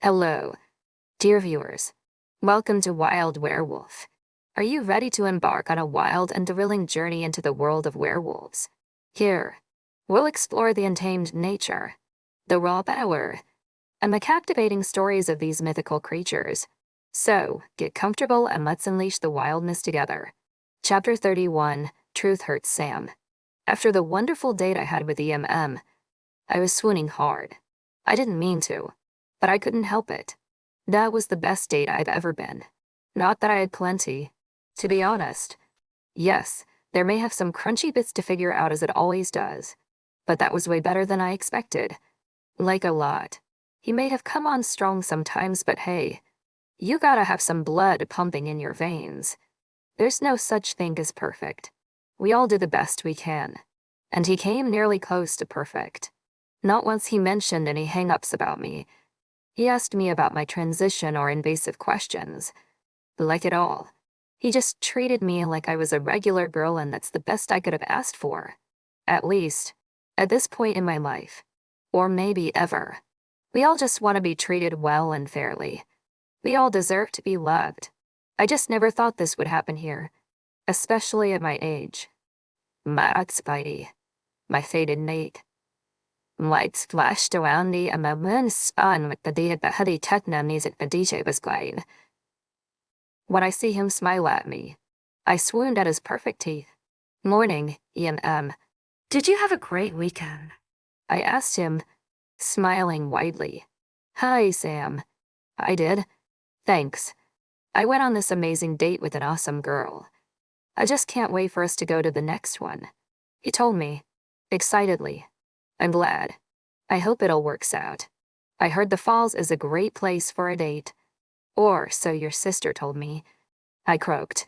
Hello, dear viewers. Welcome to Wild Werewolf. Are you ready to embark on a wild and thrilling journey into the world of werewolves? Here, we'll explore the untamed nature, the raw power, and the captivating stories of these mythical creatures. So, get comfortable and let's unleash the wildness together. Chapter 31, Truth Hurts Sam. After the wonderful date I had with EMM, I was swooning hard. I didn't mean to, but I couldn't help it. That was the best date I've ever been. Not that I had plenty. To be honest, yes, there may have some crunchy bits to figure out as it always does, but that was way better than I expected. Like a lot. He may have come on strong sometimes, but hey, you gotta have some blood pumping in your veins. There's no such thing as perfect. We all do the best we can. And he came nearly close to perfect. Not once he mentioned any hang-ups about me. He asked me about my transition or invasive questions. Like it all. He just treated me like I was a regular girl, and that's the best I could have asked for. At least, at this point in my life. Or maybe ever. We all just want to be treated well and fairly. We all deserve to be loved. I just never thought this would happen here. Especially at my age. My Spidey. My faded Nate. Lights flashed around me and my moon spun with the day that Huddy Techna music the DJ was playing. When I see him smile at me, I swooned at his perfect teeth. Morning, EMM. Did you have a great weekend? I asked him, smiling widely. Hi, Sam. I did. Thanks. I went on this amazing date with an awesome girl. I just can't wait for us to go to the next one. He told me, excitedly. I'm glad. I hope it all works out. I heard the Falls is a great place for a date. Or so your sister told me. I croaked.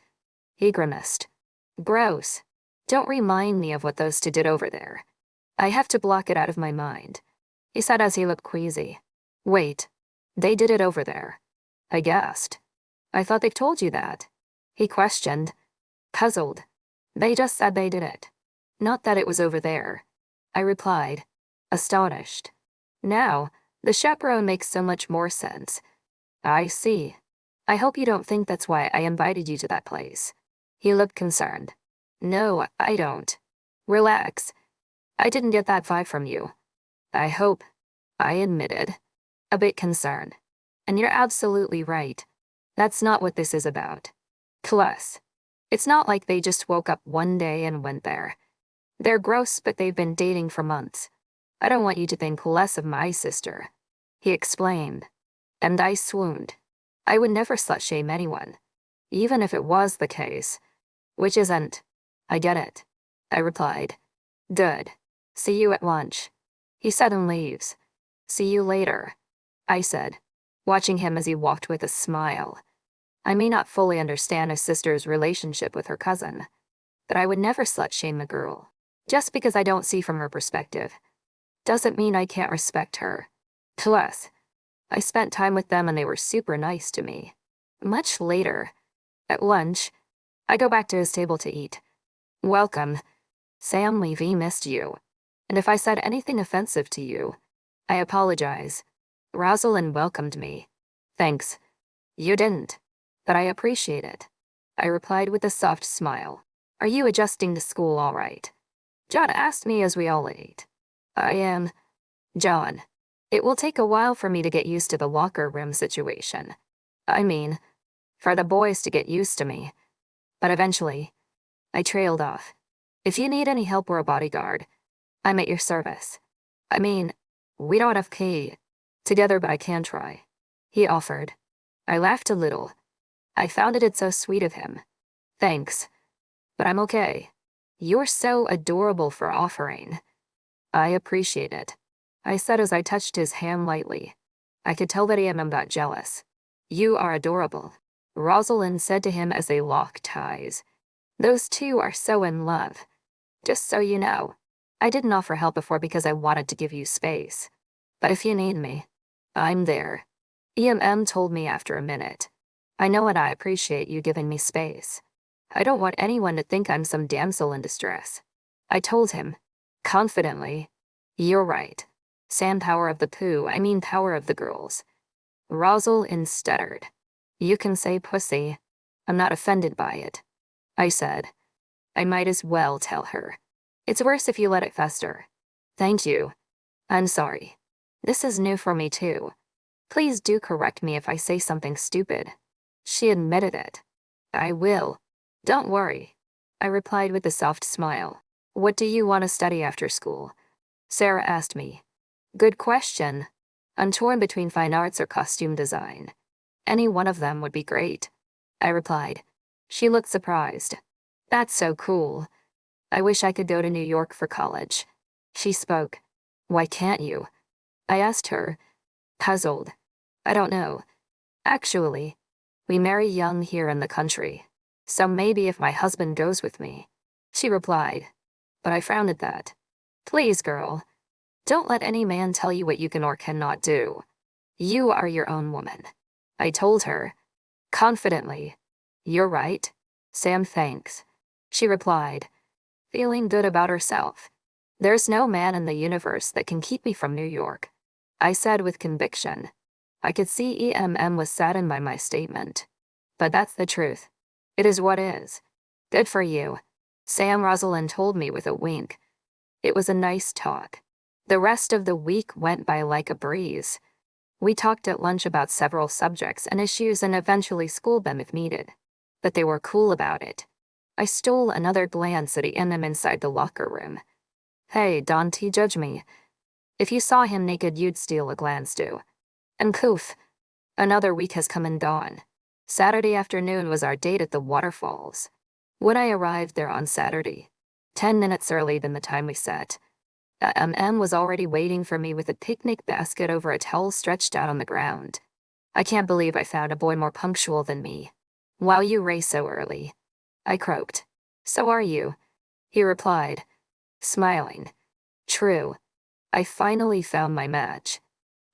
He grimaced. Gross. Don't remind me of what those two did over there. I have to block it out of my mind. He said as he looked queasy. Wait. They did it over there. I gasped. I thought they told you that. He questioned. Puzzled. They just said they did it. Not that it was over there. I replied, astonished. Now, the chaperone makes so much more sense. I see. I hope you don't think that's why I invited you to that place. He looked concerned. No, I don't. Relax. I didn't get that vibe from you. I hope. I admitted. A bit concerned. And you're absolutely right. That's not what this is about. Plus, it's not like they just woke up one day and went there. They're gross, but they've been dating for months. I don't want you to think less of my sister. He explained. And I swooned. I would never slut-shame anyone. Even if it was the case. Which isn't. I get it. I replied. Good. See you at lunch. He said and leaves. See you later. I said, watching him as he walked with a smile. I may not fully understand a sister's relationship with her cousin, but I would never slut-shame a girl. Just because I don't see from her perspective doesn't mean I can't respect her. Plus, I spent time with them and they were super nice to me. Much later, at lunch, I go back to his table to eat. Welcome. Sam Levy missed you. And if I said anything offensive to you, I apologize. Rosalind welcomed me. Thanks. You didn't. But I appreciate it. I replied with a soft smile. Are you adjusting to school all right? John asked me as we all ate. I am. John, it will take a while for me to get used to the locker room situation. I mean, for the boys to get used to me. But eventually, I trailed off. If you need any help or a bodyguard, I'm at your service. I mean, we don't have key together, but I can try. He offered. I laughed a little. I found it so sweet of him. Thanks. But I'm okay. You're so adorable for offering. I appreciate it, I said as I touched his hand lightly. I could tell that he got jealous. You are adorable, Rosalind said to him as they locked eyes. Those two are so in love. Just so you know, I didn't offer help before because I wanted to give you space. But if you need me, I'm there. EMM told me after a minute. I know and I appreciate you giving me space. I don't want anyone to think I'm some damsel in distress. I told him, confidently, you're right. Sam power of the poo, I mean power of the girls. Rosalind stuttered. You can say pussy. I'm not offended by it. I said. I might as well tell her. It's worse if you let it fester. Thank you. I'm sorry. This is new for me too. Please do correct me if I say something stupid. She admitted it. I will. Don't worry. I replied with a soft smile. What do you want to study after school? Sarah asked me. Good question. I'm torn between fine arts or costume design. Any one of them would be great. I replied. She looked surprised. That's so cool. I wish I could go to New York for college. She spoke. Why can't you? I asked her, puzzled. I don't know. Actually, we marry young here in the country. So maybe if my husband goes with me. She replied. But I frowned at that. Please, girl. Don't let any man tell you what you can or cannot do. You are your own woman. I told her, confidently. You're right. Sam, thanks. She replied, feeling good about herself. There's no man in the universe that can keep me from New York. I said with conviction. I could see EMM was saddened by my statement. But that's the truth. It is what is. Good for you. Sam, Rosalind told me with a wink. It was a nice talk. The rest of the week went by like a breeze. We talked at lunch about several subjects and issues and eventually schooled them if needed. But they were cool about it. I stole another glance at EMM inside the locker room. Hey, Dante, judge me. If you saw him naked, you'd steal a glance too. And Koof. Another week has come and gone. Saturday afternoon was our date at the waterfalls. When I arrived there on Saturday, 10 minutes early than the time we set, M was already waiting for me with a picnic basket over a towel stretched out on the ground. I can't believe I found a boy more punctual than me. Wow, you race so early. I croaked. So are you. He replied, smiling. True. I finally found my match.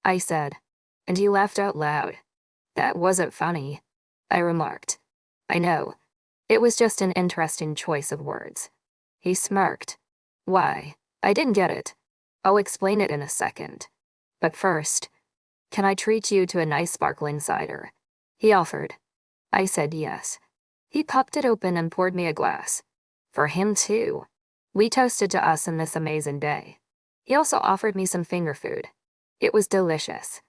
I said, and he laughed out loud. That wasn't funny. I remarked. I know. It was just an interesting choice of words. He smirked. Why? I didn't get it. I'll explain it in a second. But first, can I treat you to a nice sparkling cider? He offered. I said yes. He popped it open and poured me a glass. For him too. We toasted to us in this amazing day. He also offered me some finger food. It was delicious.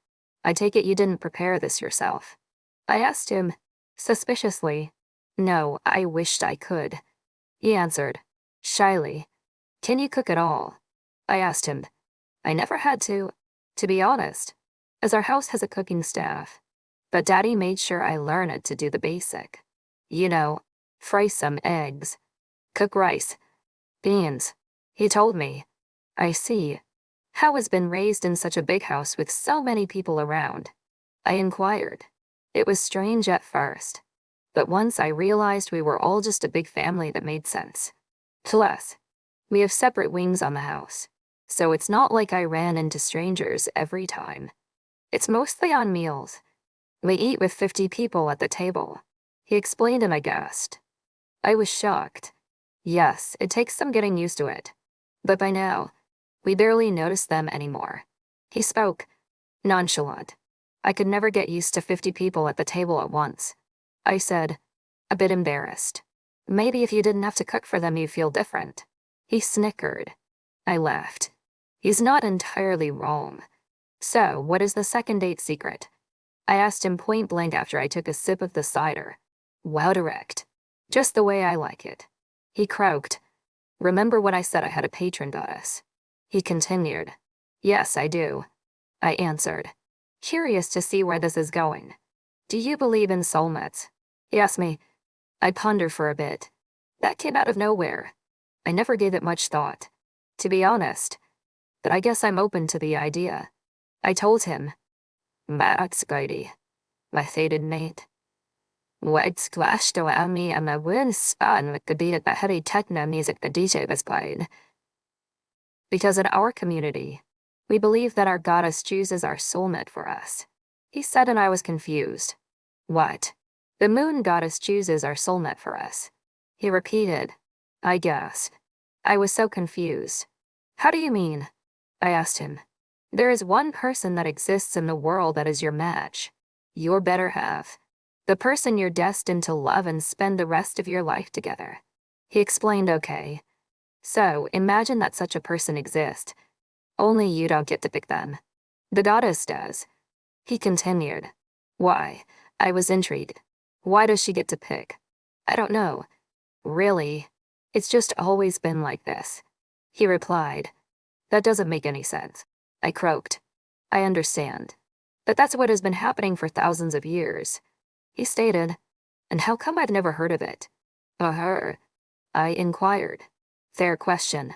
I take it you didn't prepare this yourself. I asked him, suspiciously. No, I wished I could. He answered, shyly. Can you cook at all? I asked him. I never had to be honest, as our house has a cooking staff. But Daddy made sure I learn it to do the basic. You know, fry some eggs, cook rice, beans. He told me. I see. How has been raised in such a big house with so many people around? I inquired. It was strange at first. But once I realized we were all just a big family that made sense. Plus, we have separate wings on the house, so it's not like I ran into strangers every time. It's mostly on meals. We eat with 50 people at the table. He explained and I gasped. I was shocked. Yes, it takes some getting used to it. But by now, we barely notice them anymore. He spoke, nonchalant. I could never get used to 50 people at the table at once. I said, a bit embarrassed. Maybe if you didn't have to cook for them, you'd feel different. He snickered. I laughed. He's not entirely wrong. So, what is the second date secret? I asked him point blank after I took a sip of the cider. Wow, direct. Just the way I like it. He croaked. Remember when I said I had a patron goddess? He continued. Yes, I do. I answered. Curious to see where this is going. Do you believe in soulmates? He asked me. I pondered for a bit. That came out of nowhere. I never gave it much thought, to be honest, but I guess I'm open to the idea. I told him, Max Goody, my fated mate. What splashed around me and my wind spun with the beat of the heavy techno music the DJ was playing. Because in our community, we believe that our goddess chooses our soulmate for us. He said and I was confused. What? The moon goddess chooses our soulmate for us. He repeated. I gasped. I was so confused. How do you mean? I asked him. There is one person that exists in the world that is your match. Your better half. The person you're destined to love and spend the rest of your life together. He explained, okay. So, imagine that such a person exists. Only you don't get to pick them. The goddess does. He continued. Why? I was intrigued. Why does she get to pick? I don't know. Really? It's just always been like this. He replied. That doesn't make any sense. I croaked. I understand. But that's what has been happening for thousands of years. He stated. And how come I've never heard of it? Her? I inquired. Fair question.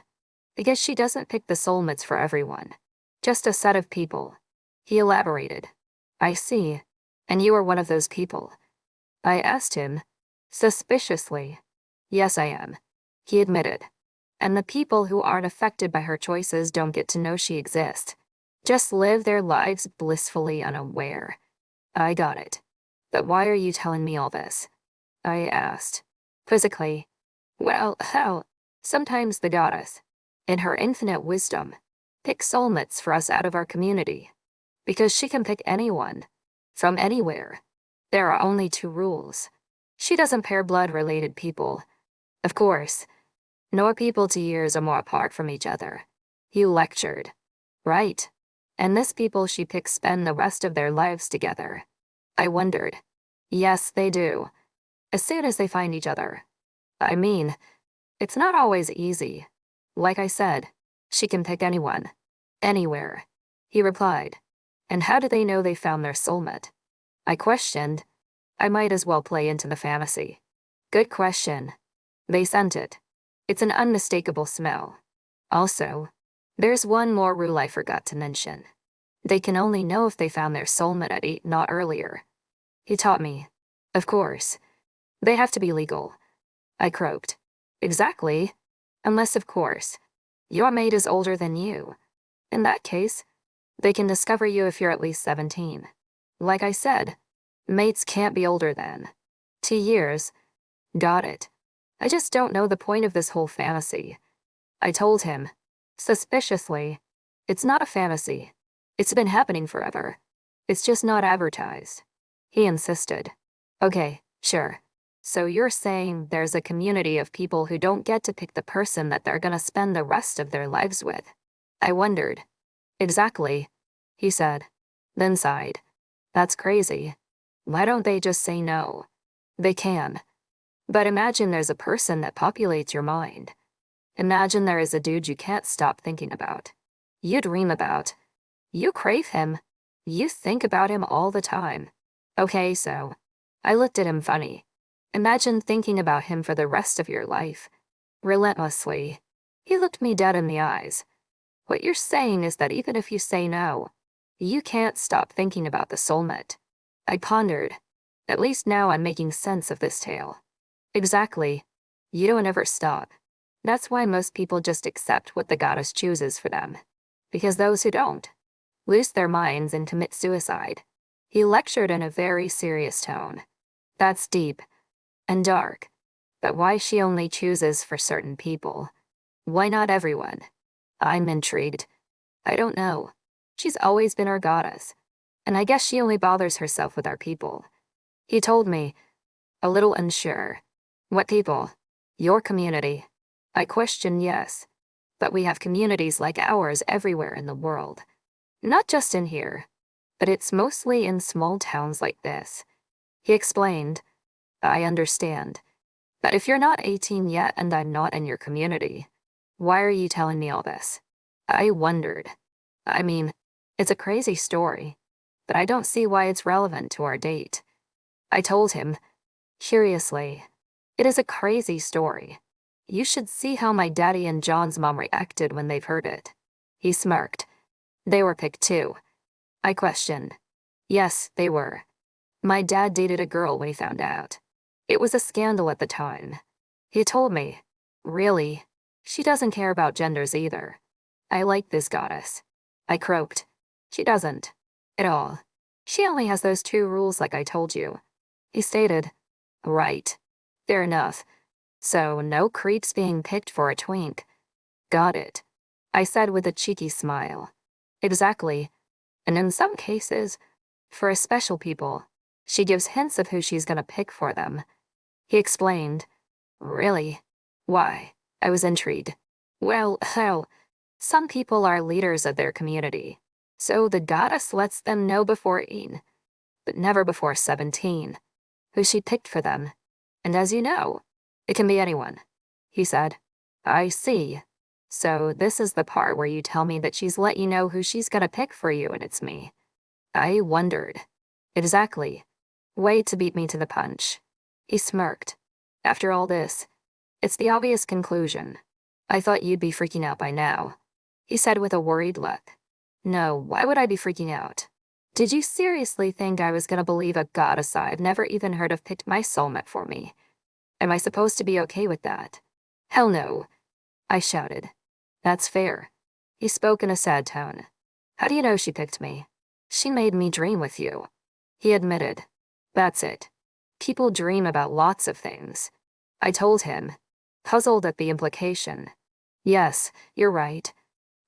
I guess she doesn't pick the soulmates for everyone. Just a set of people. He elaborated. I see. And you are one of those people. I asked him, suspiciously. Yes, I am. He admitted. And the people who aren't affected by her choices don't get to know she exists. Just live their lives blissfully unaware. I got it. But why are you telling me all this? I asked. Quizzically. Well, hell, sometimes the goddess, in her infinite wisdom, picks soulmates for us out of our community. Because she can pick anyone. From anywhere. There are only 2 rules. She doesn't pair blood-related people. Of course. Nor people 2 years or more apart from each other. He lectured. Right. And this people she picks spend the rest of their lives together. I wondered. Yes, they do. As soon as they find each other. I mean, it's not always easy. Like I said, she can pick anyone. Anywhere. He replied. And how do they know they found their soulmate? I questioned. I might as well play into the fantasy. Good question. They scent it. It's an unmistakable smell. Also, there's one more rule I forgot to mention. They can only know if they found their soulmate at 8, not earlier. He taught me. Of course. They have to be legal. I croaked. Exactly. Unless, of course, your mate is older than you. In that case, they can discover you if you're at least 17. Like I said, mates can't be older than 2 years. Got it. I just don't know the point of this whole fantasy. I told him, suspiciously, it's not a fantasy. It's been happening forever. It's just not advertised. He insisted. Okay, sure. So you're saying there's a community of people who don't get to pick the person that they're gonna spend the rest of their lives with? I wondered. Exactly, he said, then sighed. That's crazy. Why don't they just say no? They can. But imagine there's a person that populates your mind. Imagine there is a dude you can't stop thinking about. You dream about. You crave him. You think about him all the time. Okay, so. I looked at him funny. Imagine thinking about him for the rest of your life. Relentlessly. He looked me dead in the eyes. What you're saying is that even if you say no, you can't stop thinking about the soulmate. I pondered. At least now I'm making sense of this tale. Exactly. You don't ever stop. That's why most people just accept what the goddess chooses for them. Because those who don't lose their minds and commit suicide. He lectured in a very serious tone. That's deep and dark. But why she only chooses for certain people? Why not everyone? I'm intrigued. I don't know. She's always been our goddess. And I guess she only bothers herself with our people. He told me, a little unsure. What people? Your community. I questioned, yes. But we have communities like ours everywhere in the world. Not just in here. But it's mostly in small towns like this. He explained. I understand. But if you're not 18 yet and I'm not in your community, why are you telling me all this? I wondered. I mean, it's a crazy story, but I don't see why it's relevant to our date. I told him, curiously, it is a crazy story. You should see how my daddy and John's mom reacted when they've heard it. He smirked. They were picked too. I questioned. Yes, they were. My dad dated a girl when he found out. It was a scandal at the time. He told me, really, she doesn't care about genders either. I like this goddess. I croaked. She doesn't. At all. She only has those 2 rules like I told you. He stated, right. Fair enough. So no creeps being picked for a twink. Got it. I said with a cheeky smile. Exactly. And in some cases, for special people, she gives hints of who she's gonna pick for them. He explained. Really? Why? I was intrigued. Well, hell, some people are leaders of their community, so the goddess lets them know before 18, but never before 17, who she picked for them. And as you know, it can be anyone. He said. I see. So this is the part where you tell me that she's let you know who she's gonna pick for you and it's me. I wondered. Exactly. Way to beat me to the punch. He smirked. After all this, it's the obvious conclusion. I thought you'd be freaking out by now. He said with a worried look. No, why would I be freaking out? Did you seriously think I was gonna believe a goddess I've never even heard of picked my soulmate for me? Am I supposed to be okay with that? Hell no, I shouted. That's fair. He spoke in a sad tone. How do you know she picked me? She made me dream with you. He admitted. That's it. People dream about lots of things. I told him, puzzled at the implication. Yes, you're right.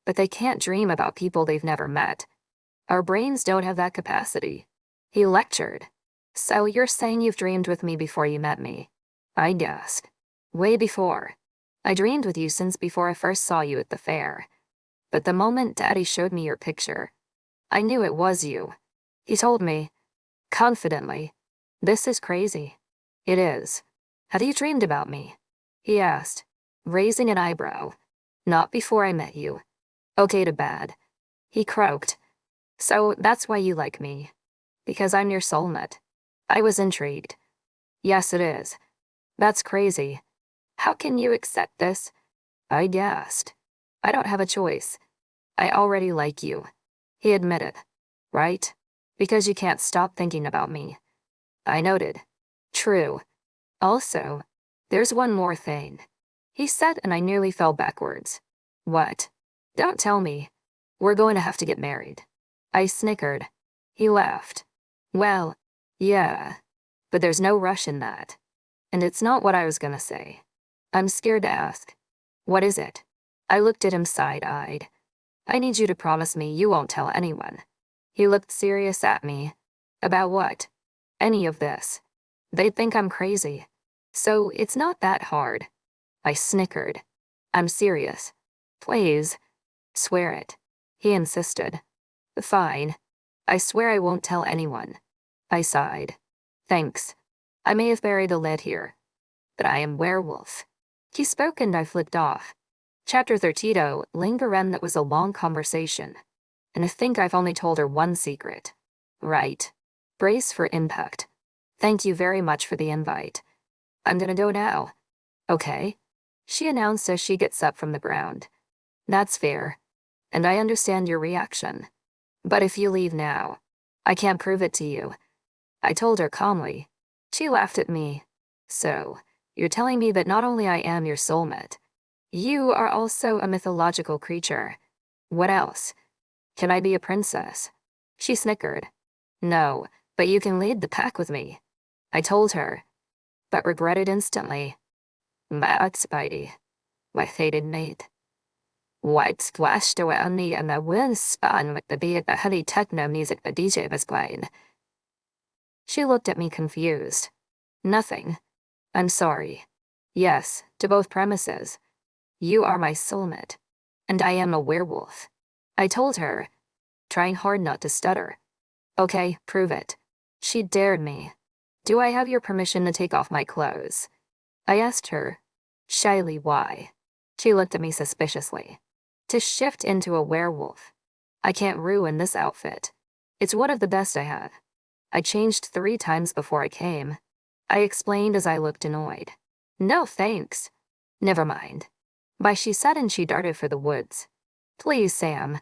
But they can't dream about people they've never met. Our brains don't have that capacity. He lectured. So you're saying you've dreamed with me before you met me? I gasped. Way before. I dreamed with you since before I first saw you at the fair. But the moment Daddy showed me your picture, I knew it was you. He told me, confidently, this is crazy. It is. Have you dreamed about me? He asked, raising an eyebrow. Not before I met you. Okay to bad. He croaked. So that's why you like me. Because I'm your soulmate. I was intrigued. Yes, it is. That's crazy. How can you accept this? I gasped. I don't have a choice. I already like you. He admitted. Right? Because you can't stop thinking about me. I noted. True. Also, there's one more thing. He said, and I nearly fell backwards. What? Don't tell me. We're going to have to get married. I snickered. He laughed. Well, yeah. But there's no rush in that. And it's not what I was gonna say. I'm scared to ask. What is it? I looked at him side-eyed. I need you to promise me you won't tell anyone. He looked serious at me. About what? Any of this. They'd think I'm crazy. So it's not that hard. I snickered. I'm serious. Please. Swear it. He insisted. Fine. I swear I won't tell anyone. I sighed. Thanks. I may have buried the lead here, but I am werewolf. He spoke and I flicked off. Chapter 32, Lingerem. That was a long conversation, and I think I've only told her one secret. Right. Brace for impact. Thank you very much for the invite. I'm gonna go now. Okay. She announced as she gets up from the ground. That's fair. And I understand your reaction. But if you leave now, I can't prove it to you. I told her calmly. She laughed at me. So, you're telling me that not only I am your soulmate, you are also a mythological creature. What else? Can I be a princess? She snickered. No, but you can lead the pack with me. I told her, but regretted instantly. My Spidey, my fated mate. White splashed around me and the wind spun with the beat of the heavy techno music the DJ was playing. She looked at me confused. Nothing. I'm sorry. Yes, to both premises. You are my soulmate, and I am a werewolf. I told her, trying hard not to stutter. Okay, prove it. She dared me. Do I have your permission to take off my clothes? I asked her, shyly why. She looked at me suspiciously. To shift into a werewolf. I can't ruin this outfit. It's one of the best I have. I changed 3 times before I came. I explained as I looked annoyed. No thanks. Never mind. Why, she said, and she darted for the woods. Please, Sam.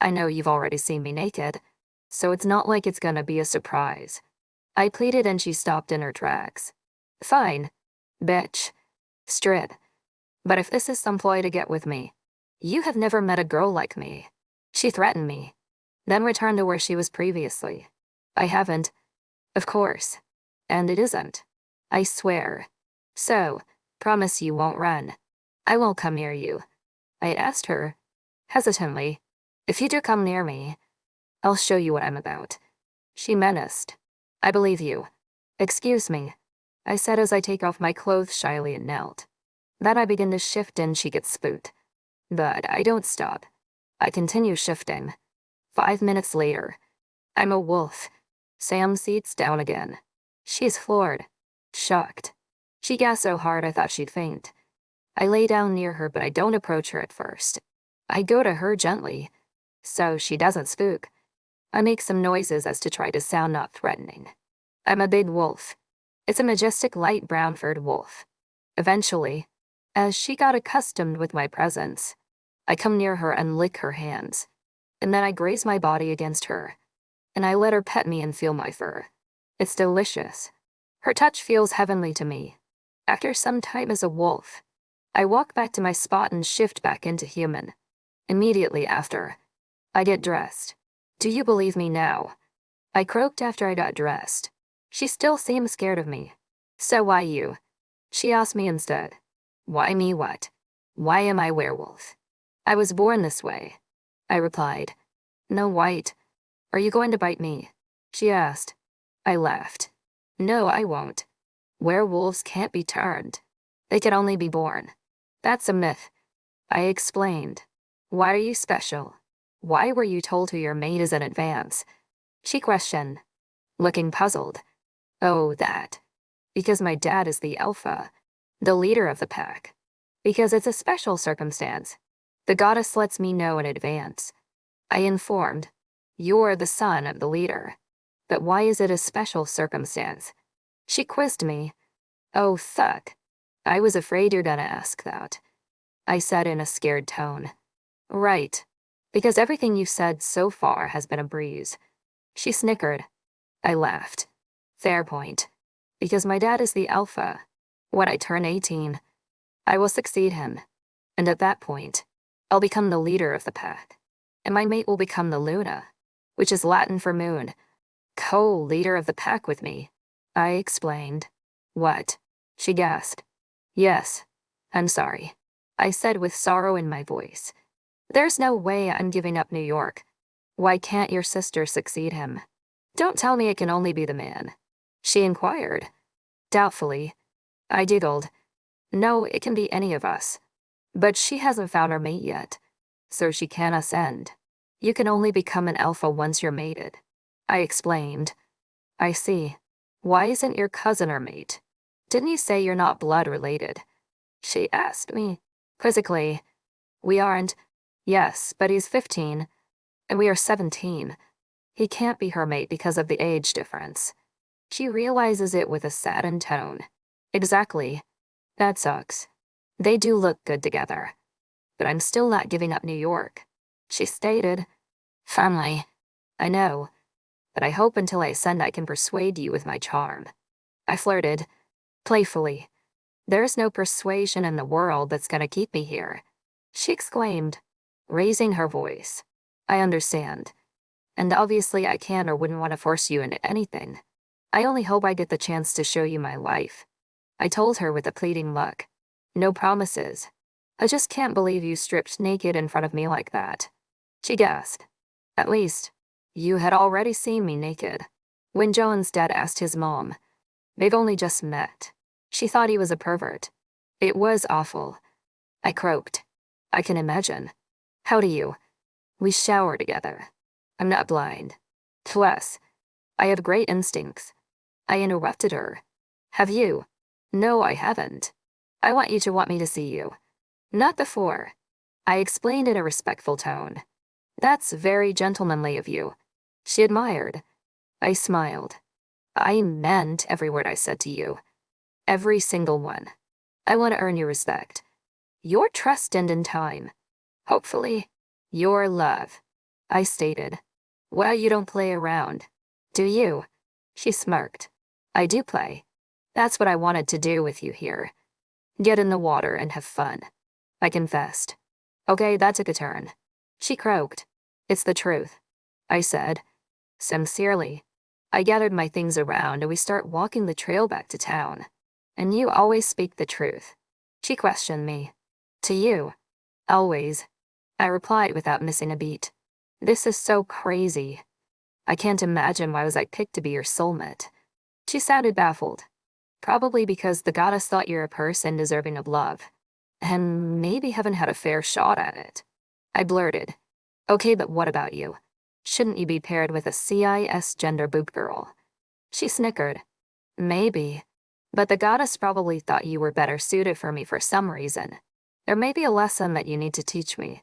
I know you've already seen me naked, so it's not like it's gonna be a surprise. I pleaded and she stopped in her tracks. Fine. Bitch. Strid. But if this is some ploy to get with me, you have never met a girl like me. She threatened me, then returned to where she was previously. I haven't. Of course. And it isn't. I swear. So, promise you won't run. I won't come near you. I asked her, hesitantly. If you do come near me, I'll show you what I'm about. She menaced. I believe you. Excuse me, I said as I take off my clothes shyly and knelt. Then I begin to shift and she gets spooked. But I don't stop. I continue shifting. 5 minutes later, I'm a wolf. Sam sits down again. She's floored. Shocked. She gasped so hard I thought she'd faint. I lay down near her, but I don't approach her at first. I go to her gently, so she doesn't spook. I make some noises as to try to sound not threatening. I'm a big wolf. It's a majestic light brown-furred wolf. Eventually, as she got accustomed with my presence, I come near her and lick her hands, and then I graze my body against her, and I let her pet me and feel my fur. It's delicious. Her touch feels heavenly to me. After some time as a wolf, I walk back to my spot and shift back into human. Immediately after, I get dressed. Do you believe me now? I croaked after I got dressed. She still seemed scared of me. So why you? She asked me instead. Why me what? Why am I werewolf? I was born this way. I replied. No white. Are you going to bite me? She asked. I laughed. No, I won't. Werewolves can't be turned. They can only be born. That's a myth. I explained. Why are you special? Why were you told who your mate is in advance? She questioned, looking puzzled. Oh, that. Because my dad is the alpha, the leader of the pack. Because it's a special circumstance. The goddess lets me know in advance. I informed. You're the son of the leader. But why is it a special circumstance? She quizzed me. Oh, thuck. I was afraid you're gonna ask that. I said in a scared tone. Right. Because everything you've said so far has been a breeze. She snickered. I laughed. Fair point. Because my dad is the alpha. When I turn 18, I will succeed him. And at that point, I'll become the leader of the pack. And my mate will become the Luna, which is Latin for moon. Co-leader of the pack with me. I explained. What? She gasped. Yes. I'm sorry. I said with sorrow in my voice. There's no way I'm giving up New York. Why can't your sister succeed him? Don't tell me it can only be the man. She inquired. Doubtfully. I giggled. No, it can be any of us. But she hasn't found her mate yet, so she can't ascend. You can only become an alpha once you're mated. I explained. I see. Why isn't your cousin her mate? Didn't you say you're not blood related? She asked me, quizzically. We aren't. Yes, but he's 15, and we are 17. He can't be her mate because of the age difference. She realizes it with a saddened tone. Exactly. That sucks. They do look good together. But I'm still not giving up New York. She stated. Family. I know. But I hope until I ascend I can persuade you with my charm. I flirted. Playfully. There's no persuasion in the world that's gonna keep me here. She exclaimed, raising her voice. I understand. And obviously I can't or wouldn't want to force you into anything. I only hope I get the chance to show you my life. I told her with a pleading look. No promises. I just can't believe you stripped naked in front of me like that. She gasped. At least, you had already seen me naked. When Joan's dad asked his mom, they've only just met. She thought he was a pervert. It was awful. I croaked. I can imagine. How do you? We shower together. I'm not blind. Plus, I have great instincts. I interrupted her. Have you? No, I haven't. I want you to want me to see you. Not before. I explained in a respectful tone. That's very gentlemanly of you. She admired. I smiled. I meant every word I said to you. Every single one. I want to earn your respect. Your trust and in time. Hopefully, your love. I stated. Well, you don't play around. Do you? She smirked. I do play. That's what I wanted to do with you here. Get in the water and have fun. I confessed. Okay, that took a turn. She croaked. It's the truth. I said. Sincerely. I gathered my things around and we start walking the trail back to town. And you always speak the truth. She questioned me. To you. Always. I replied without missing a beat. This is so crazy. I can't imagine why was I picked to be your soulmate. She sounded baffled. Probably because the goddess thought you're a person deserving of love. And maybe haven't had a fair shot at it. I blurted. Okay, but what about you? Shouldn't you be paired with a cis gender boob girl? She snickered. Maybe. But the goddess probably thought you were better suited for me for some reason. There may be a lesson that you need to teach me.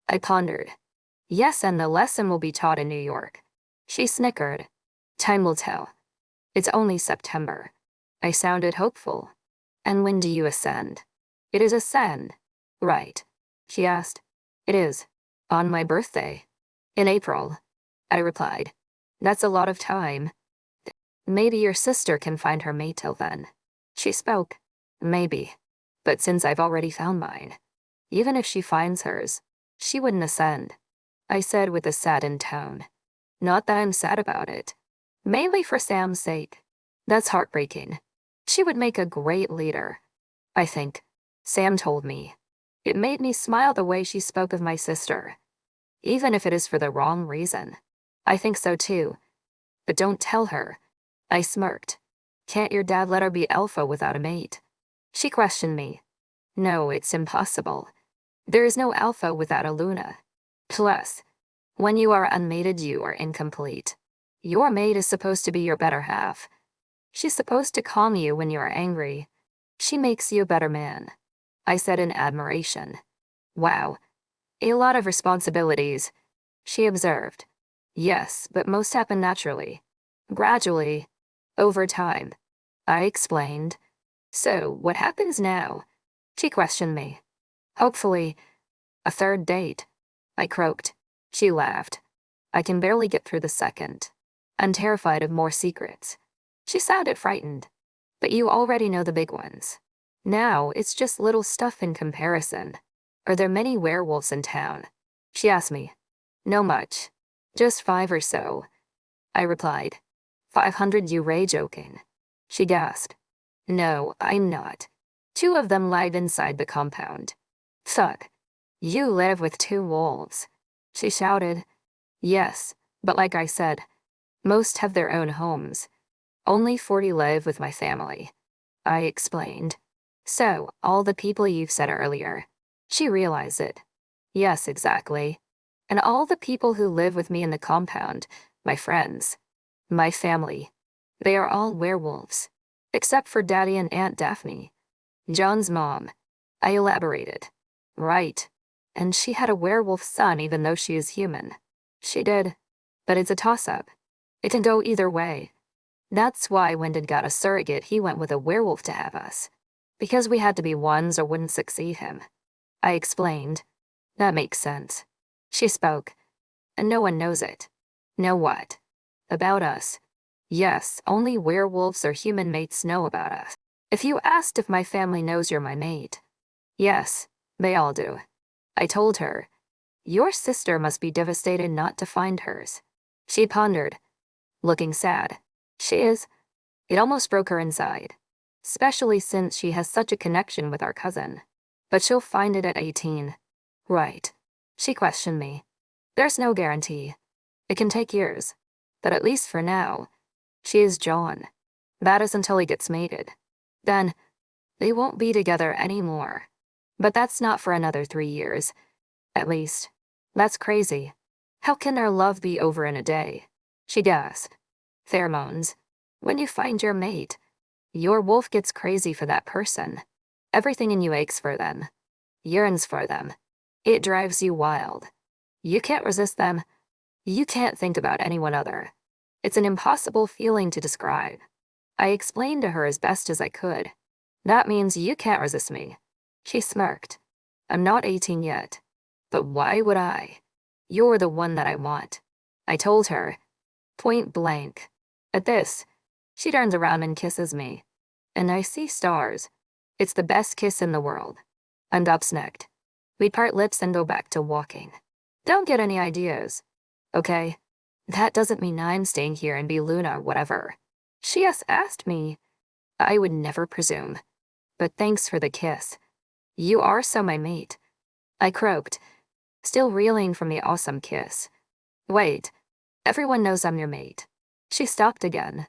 I pondered. Yes, and the lesson will be taught in New York. She snickered. Time will tell. It's only September. I sounded hopeful. And when do you ascend? It is ascend. Right. She asked. It is. On my birthday. In April. I replied. That's a lot of time. Maybe your sister can find her mate till then. She spoke. Maybe. But since I've already found mine, even if she finds hers, she wouldn't ascend. I said with a saddened tone. Not that I'm sad about it. Mainly for Sam's sake. That's heartbreaking. She would make a great leader. I think. Sam told me. It made me smile the way she spoke of my sister. Even if it is for the wrong reason. I think so too. But don't tell her. I smirked. Can't your dad let her be alpha without a mate? She questioned me. No, it's impossible. There is no alpha without a Luna. Plus, when you are unmated, you are incomplete. Your mate is supposed to be your better half. She's supposed to calm you when you are angry. She makes you a better man. I said in admiration. Wow. A lot of responsibilities. She observed. Yes, but most happen naturally. Gradually. Over time. I explained. So, what happens now? She questioned me. Hopefully, a third date. I croaked. She laughed. I can barely get through the second. I'm terrified of more secrets. She sounded frightened. But you already know the big ones. Now, it's just little stuff in comparison. Are there many werewolves in town? She asked me. No much. Just 5 or so. I replied. 500 you ray joking. She gasped. No, I'm not. 2 of them live inside the compound. Thud. You live with 2 wolves. She shouted. Yes, but like I said, most have their own homes. Only 40 live with my family. I explained. So, all the people you've said earlier. She realized it. Yes, exactly. And all the people who live with me in the compound, my friends, my family, they are all werewolves. Except for Daddy and Aunt Daphne. John's mom. I elaborated. Right. And she had a werewolf son even though she is human. She did. But it's a toss-up. It can go either way. That's why Wyndon got a surrogate. He went with a werewolf to have us. Because we had to be ones or wouldn't succeed him. I explained. That makes sense. She spoke. And no one knows it. Know what? About us. Yes, only werewolves or human mates know about us. If you asked if my family knows you're my mate. Yes, they all do. I told her. Your sister must be devastated not to find hers. She pondered, looking sad. She is. It almost broke her inside. Especially since she has such a connection with our cousin. But she'll find it at 18. Right. She questioned me. There's no guarantee. It can take years. But at least for now, she is John. That is until he gets mated. Then, they won't be together anymore. But that's not for another 3 years. At least. That's crazy. How can our love be over in a day? She gasped. Pheromones. When you find your mate, your wolf gets crazy for that person. Everything in you aches for them. Yearns for them. It drives you wild. You can't resist them. You can't think about anyone other. It's an impossible feeling to describe. I explained to her as best as I could. That means you can't resist me. She smirked. I'm not 18 yet. But why would I? You're the one that I want. I told her. Point blank. At this, she turns around and kisses me. And I see stars. It's the best kiss in the world. I'm gobsmacked. We part lips and go back to walking. Don't get any ideas. Okay? That doesn't mean I'm staying here and be Luna or whatever. She has asked me. I would never presume. But thanks for the kiss. You are so my mate. I croaked, still reeling from the awesome kiss. Wait, everyone knows I'm your mate. She stopped again.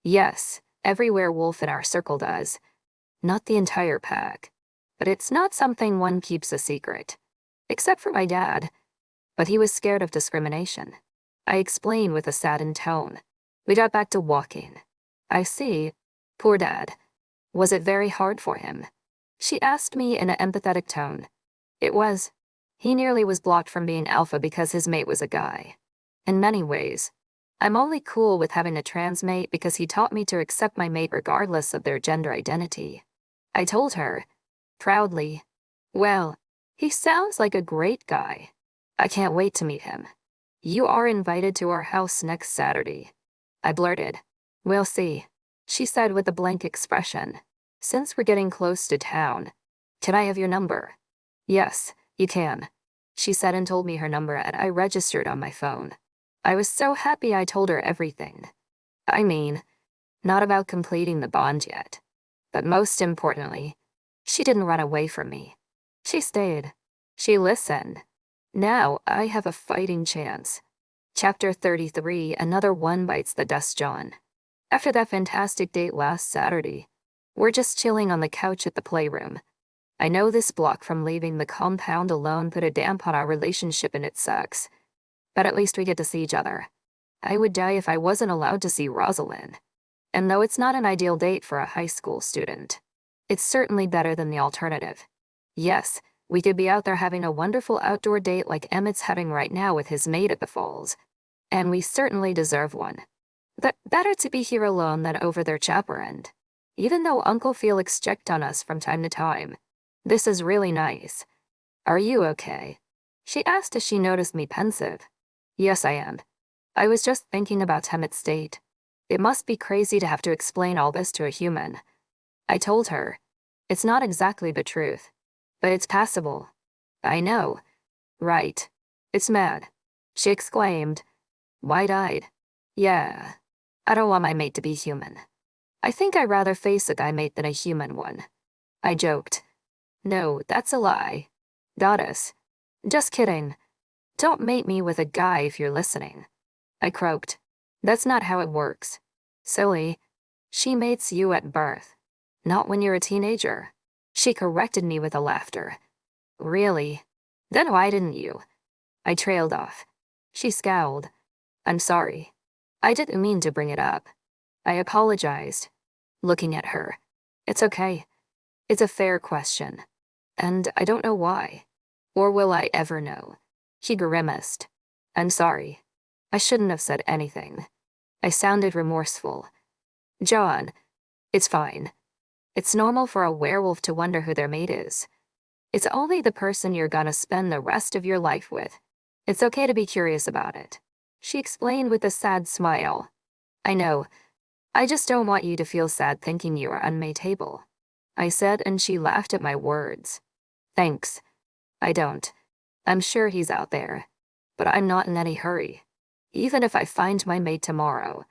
Yes, every werewolf in our circle does. Not the entire pack. But it's not something one keeps a secret. Except for my dad. But he was scared of discrimination. I explained with a saddened tone. We got back to walking. I see. Poor dad. Was it very hard for him? She asked me in an empathetic tone. It was. He nearly was blocked from being alpha because his mate was a guy. In many ways. I'm only cool with having a trans mate because he taught me to accept my mate regardless of their gender identity. I told her, proudly, well, he sounds like a great guy. I can't wait to meet him. You are invited to our house next Saturday. I blurted. We'll see, she said with a blank expression. Since we're getting close to town, can I have your number? Yes, you can, she said and told me her number and I registered on my phone. I was so happy I told her everything. I mean, not about completing the bond yet. But most importantly, she didn't run away from me. She stayed. She listened. Now I have a fighting chance. Chapter 33, Another One Bites the Dust John. After that fantastic date last Saturday, we're just chilling on the couch at the playroom. I know this block from leaving the compound alone put a damp on our relationship and it sucks. But at least we get to see each other. I would die if I wasn't allowed to see Rosalind. And though it's not an ideal date for a high school student, it's certainly better than the alternative. Yes, we could be out there having a wonderful outdoor date like Emmett's having right now with his mate at the falls. And we certainly deserve one. But better to be here alone than over their chaperone. Even though Uncle Felix checked on us from time to time, this is really nice. Are you okay? She asked as she noticed me pensive. Yes, I am. I was just thinking about Emmett's state. It must be crazy to have to explain all this to a human. I told her. It's not exactly the truth, but it's passable. I know. Right. It's mad. She exclaimed, wide-eyed. Yeah. I don't want my mate to be human. I think I'd rather face a guy mate than a human one. I joked. No, that's a lie. Goddess. Just kidding. Don't mate me with a guy if you're listening. I croaked. That's not how it works. Silly. She mates you at birth. Not when you're a teenager. She corrected me with a laughter. Really? Then why didn't you? I trailed off. She scowled. I'm sorry. I didn't mean to bring it up. I apologized. Looking at her. It's okay. It's a fair question. And I don't know why. Or will I ever know? He grimaced. I'm sorry. I shouldn't have said anything. I sounded remorseful. John, it's fine. It's normal for a werewolf to wonder who their mate is. It's only the person you're gonna spend the rest of your life with. It's okay to be curious about it. She explained with a sad smile. I know. I just don't want you to feel sad thinking you are unmateable. I said, and she laughed at my words. Thanks. I don't. I'm sure he's out there. But I'm not in any hurry. Even if I find my mate tomorrow,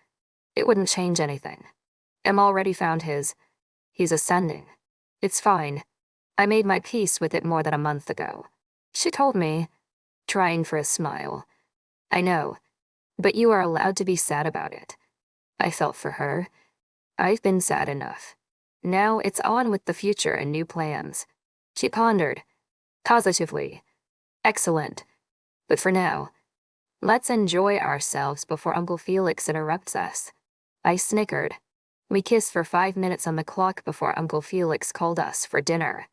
it wouldn't change anything. Em already found his. He's ascending. It's fine. I made my peace with it more than a month ago. She told me, trying for a smile. I know, but you are allowed to be sad about it. I felt for her. I've been sad enough. Now it's on with the future and new plans. She pondered. Positively. Excellent. But for now, let's enjoy ourselves before Uncle Felix interrupts us. I snickered. We kissed for 5 minutes on the clock before Uncle Felix called us for dinner.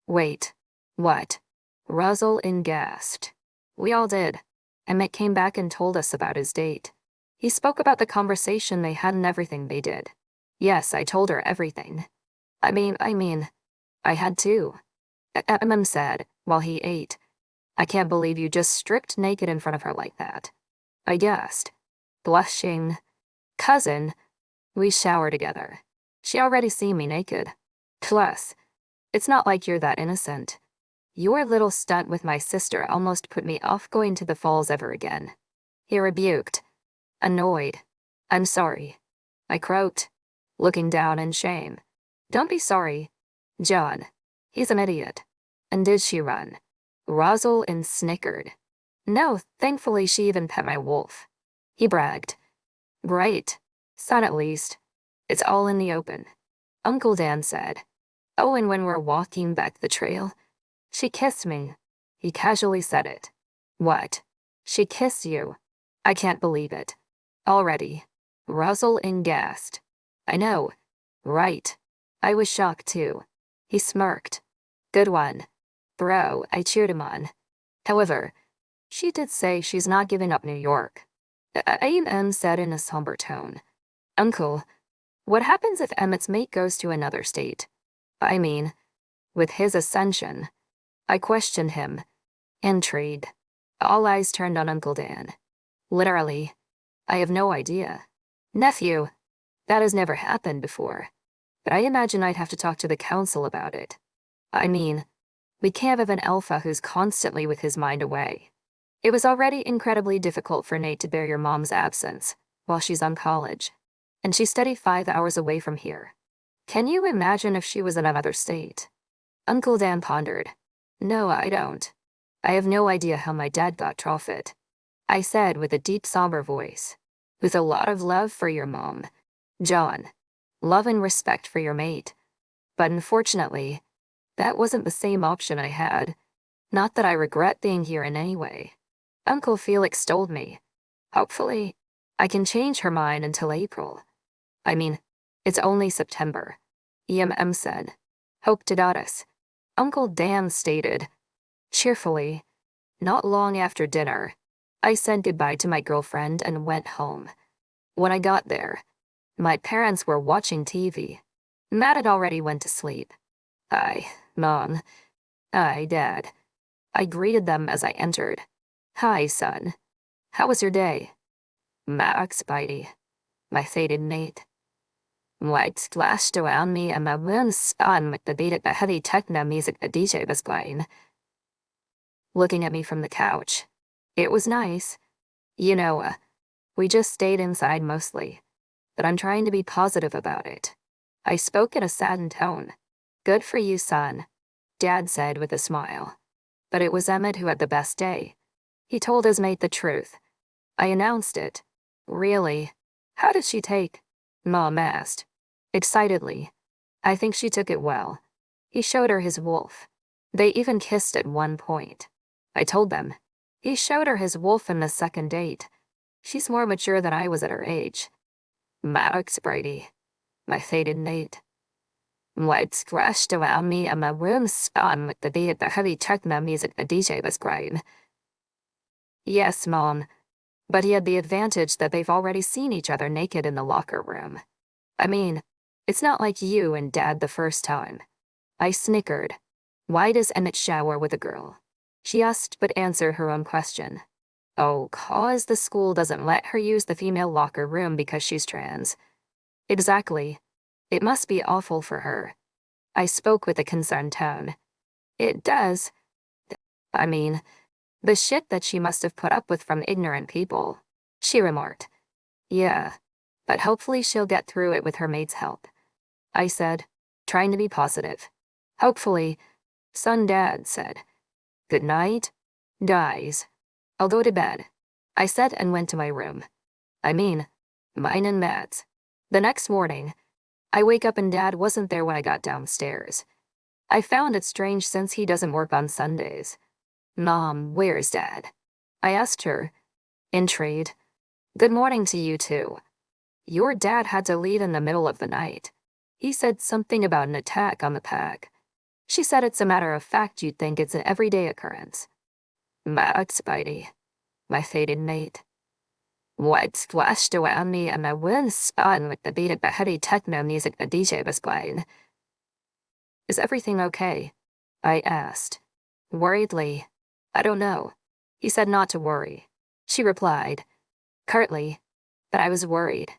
Wait. What? Rosalind gasped. We all did. Emmett came back and told us about his date. He spoke about the conversation they had and everything they did. Yes, I told her everything. I mean, I had to. Em said, while he ate, I can't believe you just stripped naked in front of her like that. I gasped. Blushing. Cousin, we shower together. She already seen me naked. Plus, it's not like you're that innocent. Your little stunt with my sister almost put me off going to the falls ever again. He rebuked. Annoyed. I'm sorry. I croaked, looking down in shame. Don't be sorry. John. He's an idiot. And did she run? Rosalind snickered. No, thankfully she even pet my wolf. He bragged. Right. Son at least. It's all in the open. Uncle Dan said. Oh, and when we're walking back the trail, she kissed me. He casually said it. What? She kissed you? I can't believe it. Already. Russell gasped. I know. Right. I was shocked too. He smirked. Good one. Bro, I cheered him on. However, she did say she's not giving up New York. A&M said in a somber tone. Uncle, what happens if Emmett's mate goes to another state? I mean, with his ascension. I questioned him. Intrigued. All eyes turned on Uncle Dan. Literally. I have no idea. Nephew, that has never happened before. But I imagine I'd have to talk to the council about it. I mean, we can't have an alpha who's constantly with his mind away. It was already incredibly difficult for Nate to bear your mom's absence while she's on college, and she studied 5 hours away from here. Can you imagine if she was in another state? Uncle Dan pondered. No, I don't. I have no idea how my dad got Trophet. I said with a deep somber voice. With a lot of love for your mom, John. Love and respect for your mate. But unfortunately, that wasn't the same option I had. Not that I regret being here in any way. Uncle Felix told me. Hopefully, I can change her mind until April. I mean, it's only September. EMM said. Hope to us. Uncle Dan stated. Cheerfully. Not long after dinner, I said goodbye to my girlfriend and went home. When I got there, my parents were watching TV. Matt had already went to sleep. Hi, Mom. Hi, Dad. I greeted them as I entered. Hi, son. How was your day? Max, Spidey. My faded mate. Lights flashed around me and my room spun with the beat of the heavy techno music the DJ was playing. Looking at me from the couch. It was nice. You know, we just stayed inside mostly. But I'm trying to be positive about it. I spoke in a saddened tone. Good for you, son, Dad said with a smile. But it was Emmett who had the best day. He told his mate the truth. I announced it. Really? How did she take? Mom asked. Excitedly. I think she took it well. He showed her his wolf. They even kissed at one point. I told them. He showed her his wolf in the second date. She's more mature than I was at her age. Max Brady. My faded mate. Lights crashed around me and my room spun with the beat of the heavy techno music the DJ was playing. Yes, Mom. But he had the advantage that they've already seen each other naked in the locker room. I mean, it's not like you and Dad the first time. I snickered. Why does Emmett shower with a girl? She asked but answered her own question. Oh, 'cause the school doesn't let her use the female locker room because she's trans. Exactly. It must be awful for her. I spoke with a concerned tone. It does. I mean, the shit that she must have put up with from ignorant people, she remarked. Yeah, but hopefully she'll get through it with her maid's help. I said, trying to be positive. Hopefully, son, Dad said. Good night, guys. I'll go to bed, I said and went to my room. I mean, mine and Matt's. The next morning, I wake up and Dad wasn't there when I got downstairs. I found it strange since he doesn't work on Sundays. Mom, where's Dad? I asked her. Intrigued. Good morning to you too. Your dad had to leave in the middle of the night. He said something about an attack on the pack. She said it's a matter of fact you'd think it's an everyday occurrence. Max Spidey. My faded mate. Lights flashed around me and my room spun with the beat of the heavy techno music the DJ was playing. Is everything okay? I asked. Worriedly. I don't know. He said not to worry. She replied. Curtly. But I was worried.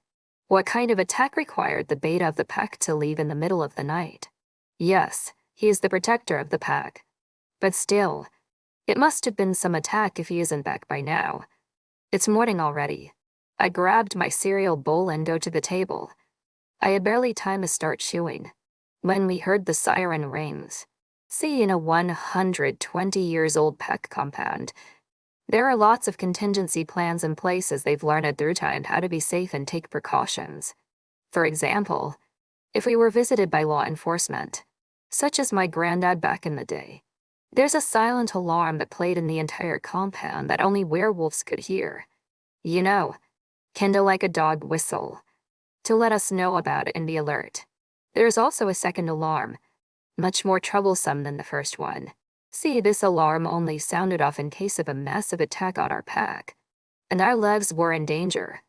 What kind of attack required the beta of the pack to leave in the middle of the night? Yes, he is the protector of the pack. But still, it must have been some attack if he isn't back by now. It's morning already. I grabbed my cereal bowl and go to the table. I had barely time to start chewing when we heard the siren rings. See, in a 120 years old pack compound, There are lots of contingency plans in place as they've learned through time how to be safe and take precautions. For example, if we were visited by law enforcement, such as my granddad back in the day, there's a silent alarm that played in the entire compound that only werewolves could hear. You know, kinda like a dog whistle, to let us know about it and be alert. There's also a second alarm, much more troublesome than the first one. See, this alarm only sounded off in case of a massive attack on our pack, and our lives were in danger.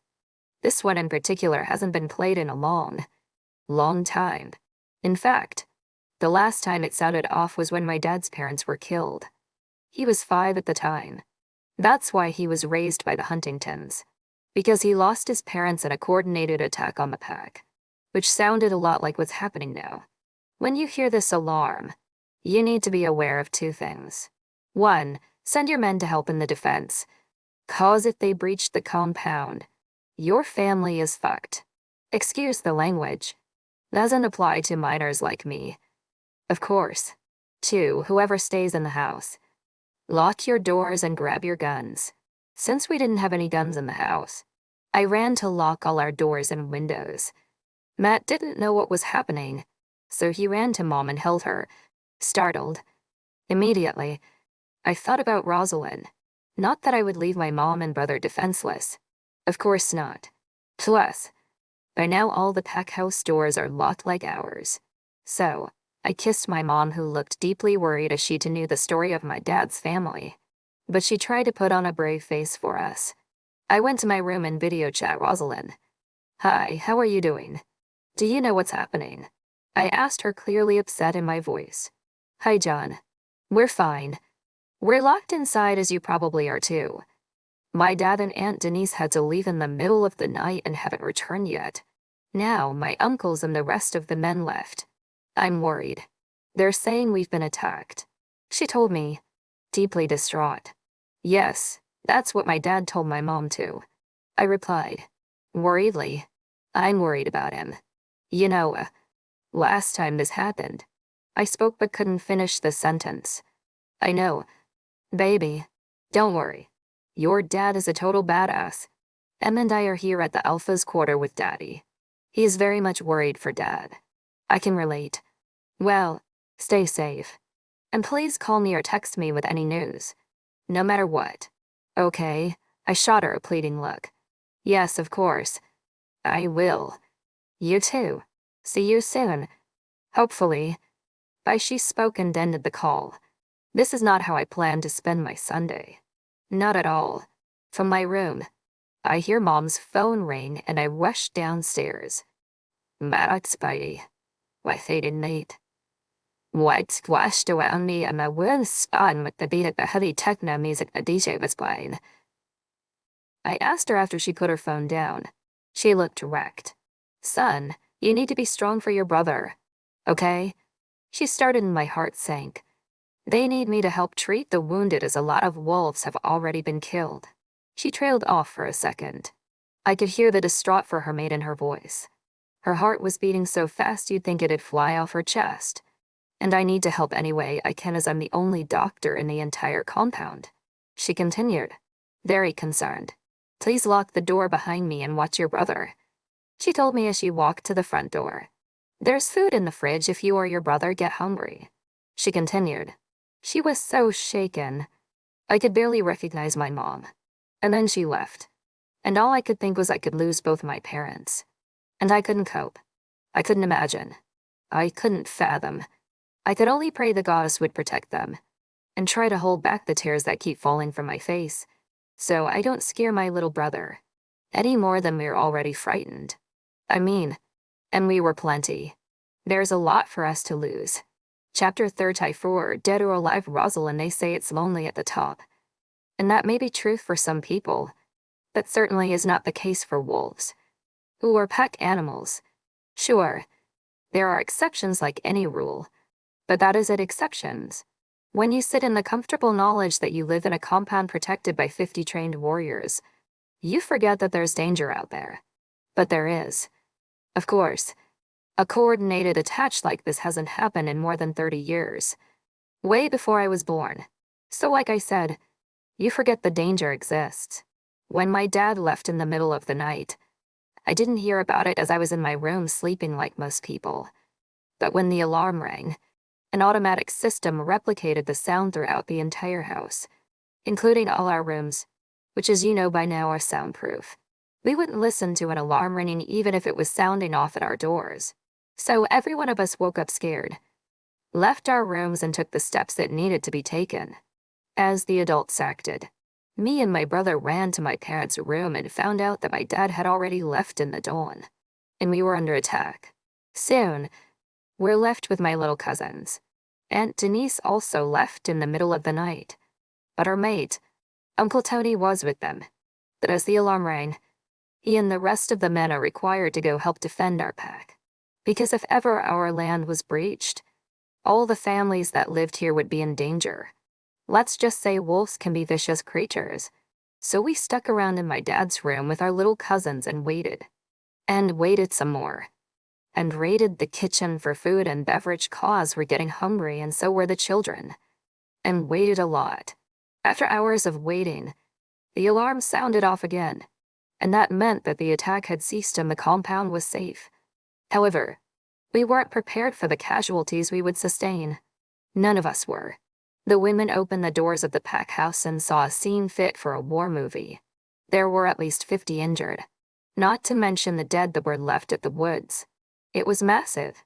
This one in particular hasn't been played in a long time. In fact, the last time it sounded off was when my dad's parents were killed. He was 5 at the time. That's why he was raised by the Huntingtons, because he lost his parents in a coordinated attack on the pack, which sounded a lot like what's happening now. When you hear this alarm, you need to be aware of 2 things. 1, send your men to help in the defense, 'cause if they breach the compound, your family is fucked. Excuse the language. Doesn't apply to minors like me. Of course. 2, whoever stays in the house, lock your doors and grab your guns. Since we didn't have any guns in the house, I ran to lock all our doors and windows. Matt didn't know what was happening, so he ran to Mom and held her, startled. Immediately, I thought about Rosalind. Not that I would leave my mom and brother defenseless. Of course not. Plus, by now all the pack house doors are locked like ours. So, I kissed my mom, who looked deeply worried as she too knew the story of my dad's family. But she tried to put on a brave face for us. I went to my room and video chat Rosalind. "Hi, how are you doing? Do you know what's happening?" I asked her, clearly upset in my voice. "Hi, John. We're fine. We're locked inside, as you probably are too. My dad and Aunt Denise had to leave in the middle of the night and haven't returned yet. Now my uncles and the rest of the men left. I'm worried. They're saying we've been attacked," she told me, deeply distraught. "Yes, that's what my dad told my mom too," I replied, worriedly. "I'm worried about him. You know, last time this happened." I spoke but couldn't finish the sentence. "I know. Baby, don't worry. Your dad is a total badass. Em and I are here at the Alpha's quarter with Daddy. He is very much worried for Dad. I can relate. Well, stay safe. And please call me or text me with any news. No matter what. Okay?" I shot her a pleading look. "Yes, of course. I will. You too. See you soon. Hopefully." By she spoke and ended the call. This is not how I planned to spend my Sunday. Not at all. From my room, I hear Mom's phone ring and I rush downstairs. "Marat's by. Why they didn't need. White squashed around me and my world spun with the beat of the heavy techno music the DJ was playing. I asked her after she put her phone down. She looked wrecked. "Son, you need to be strong for your brother. Okay?" She started and my heart sank. They need me to help treat the wounded, as a lot of wolves have already been killed. She trailed off for a second. I could hear the distraught for her mate in her voice. Her heart was beating so fast you'd think it'd fly off her chest. And I need to help any way I can, as I'm the only doctor in the entire compound. She continued, very concerned. "Please lock the door behind me and watch your brother," she told me as she walked to the front door. "There's food in the fridge if you or your brother get hungry," she continued. She was so shaken. I could barely recognize my mom. And then she left. And all I could think was I could lose both my parents. And I couldn't cope. I couldn't imagine. I couldn't fathom. I could only pray the goddess would protect them, and try to hold back the tears that keep falling from my face, so I don't scare my little brother, any more than we're already frightened. I mean, and we were plenty. There's a lot for us to lose. Chapter 34, Dead or Alive Rosalind, they say it's lonely at the top. And that may be true for some people, but certainly is not the case for wolves, who are pack animals. Sure, there are exceptions like any rule, but that is it, exceptions. When you sit in the comfortable knowledge that you live in a compound protected by 50 trained warriors, you forget that there's danger out there. But there is. Of course, a coordinated attack like this hasn't happened in more than 30 years. Way before I was born. So like I said, You forget the danger exists. When my dad left in the middle of the night, I didn't hear about it as I was in my room sleeping like most people. But when the alarm rang, an automatic system replicated the sound throughout the entire house, including all our rooms, which as you know by now are soundproof. We wouldn't listen to an alarm ringing even if it was sounding off at our doors. So every one of us woke up scared, left our rooms and took the steps that needed to be taken. As the adults acted, me and my brother ran to my parents' room and found out that my dad had already left in the dawn, and we were under attack. Soon, we're left with my little cousins. Aunt Denise also left in the middle of the night, but our mate, Uncle Tony, was with them. But as the alarm rang, he and the rest of the men are required to go help defend our pack. Because if ever our land was breached, all the families that lived here would be in danger. Let's just say wolves can be vicious creatures. So we stuck around in my dad's room with our little cousins and waited. And waited some more. And raided the kitchen for food and beverage cause we're getting hungry and so were the children. And waited a lot. After hours of waiting, the alarm sounded off again. And that meant that the attack had ceased and the compound was safe. However, we weren't prepared for the casualties we would sustain. None of us were. The women opened the doors of the pack house and saw a scene fit for a war movie. There were at least 50 injured, not to mention the dead that were left at the woods. It was massive.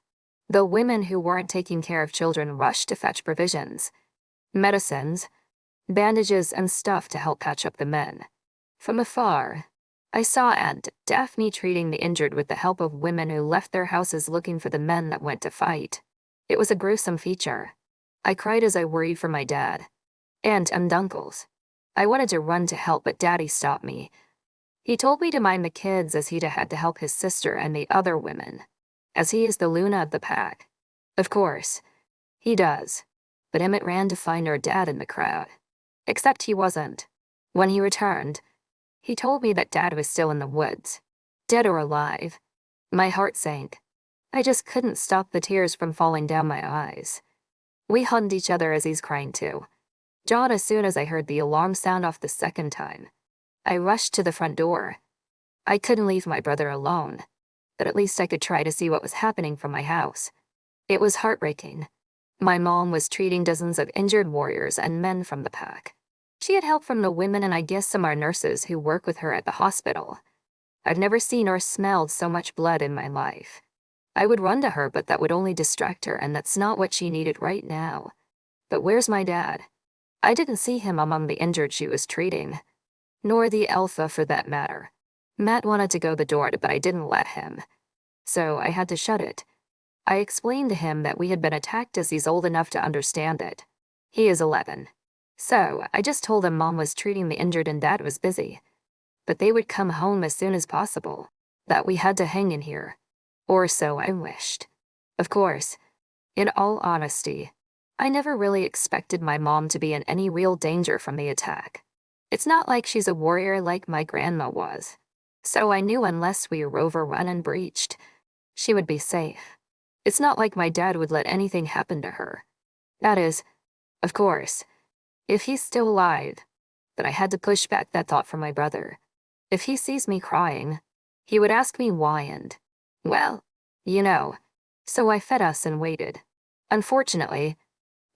The women who weren't taking care of children rushed to fetch provisions, medicines, bandages, and stuff to help patch up the men. From afar, I saw Aunt Daphne treating the injured with the help of women who left their houses looking for the men that went to fight. It was a gruesome feature. I cried as I worried for my dad, aunt, and uncles. I wanted to run to help, but Daddy stopped me. He told me to mind the kids as he'd had to help his sister and the other women, as he is the Luna of the pack. Of course, he does. But Emmett ran to find our dad in the crowd. Except he wasn't. When he returned, he told me that Dad was still in the woods, dead or alive. My heart sank. I just couldn't stop the tears from falling down my eyes. We hugged each other as he's crying too. John, as soon as I heard the alarm sound off the second time, I rushed to the front door. I couldn't leave my brother alone, but at least I could try to see what was happening from my house. It was heartbreaking. My mom was treating dozens of injured warriors and men from the pack. She had help from the women and I guess some of our nurses who work with her at the hospital. I've never seen or smelled so much blood in my life. I would run to her, but that would only distract her, and that's not what she needed right now. But where's my dad? I didn't see him among the injured she was treating. Nor the alpha, for that matter. Matt wanted to go the door, but I didn't let him. So I had to shut it. I explained to him that we had been attacked as he's old enough to understand it. He is 11. So I just told him Mom was treating the injured and Dad was busy. But they would come home as soon as possible. That we had to hang in here. Or so I wished. Of course, in all honesty, I never really expected my mom to be in any real danger from the attack. It's not like she's a warrior like my grandma was. So I knew unless we were overrun and breached, she would be safe. It's not like my dad would let anything happen to her. That is, of course, if he's still alive. But I had to push back that thought from my brother. If he sees me crying, he would ask me why and, well, you know. So I fed us and waited. Unfortunately,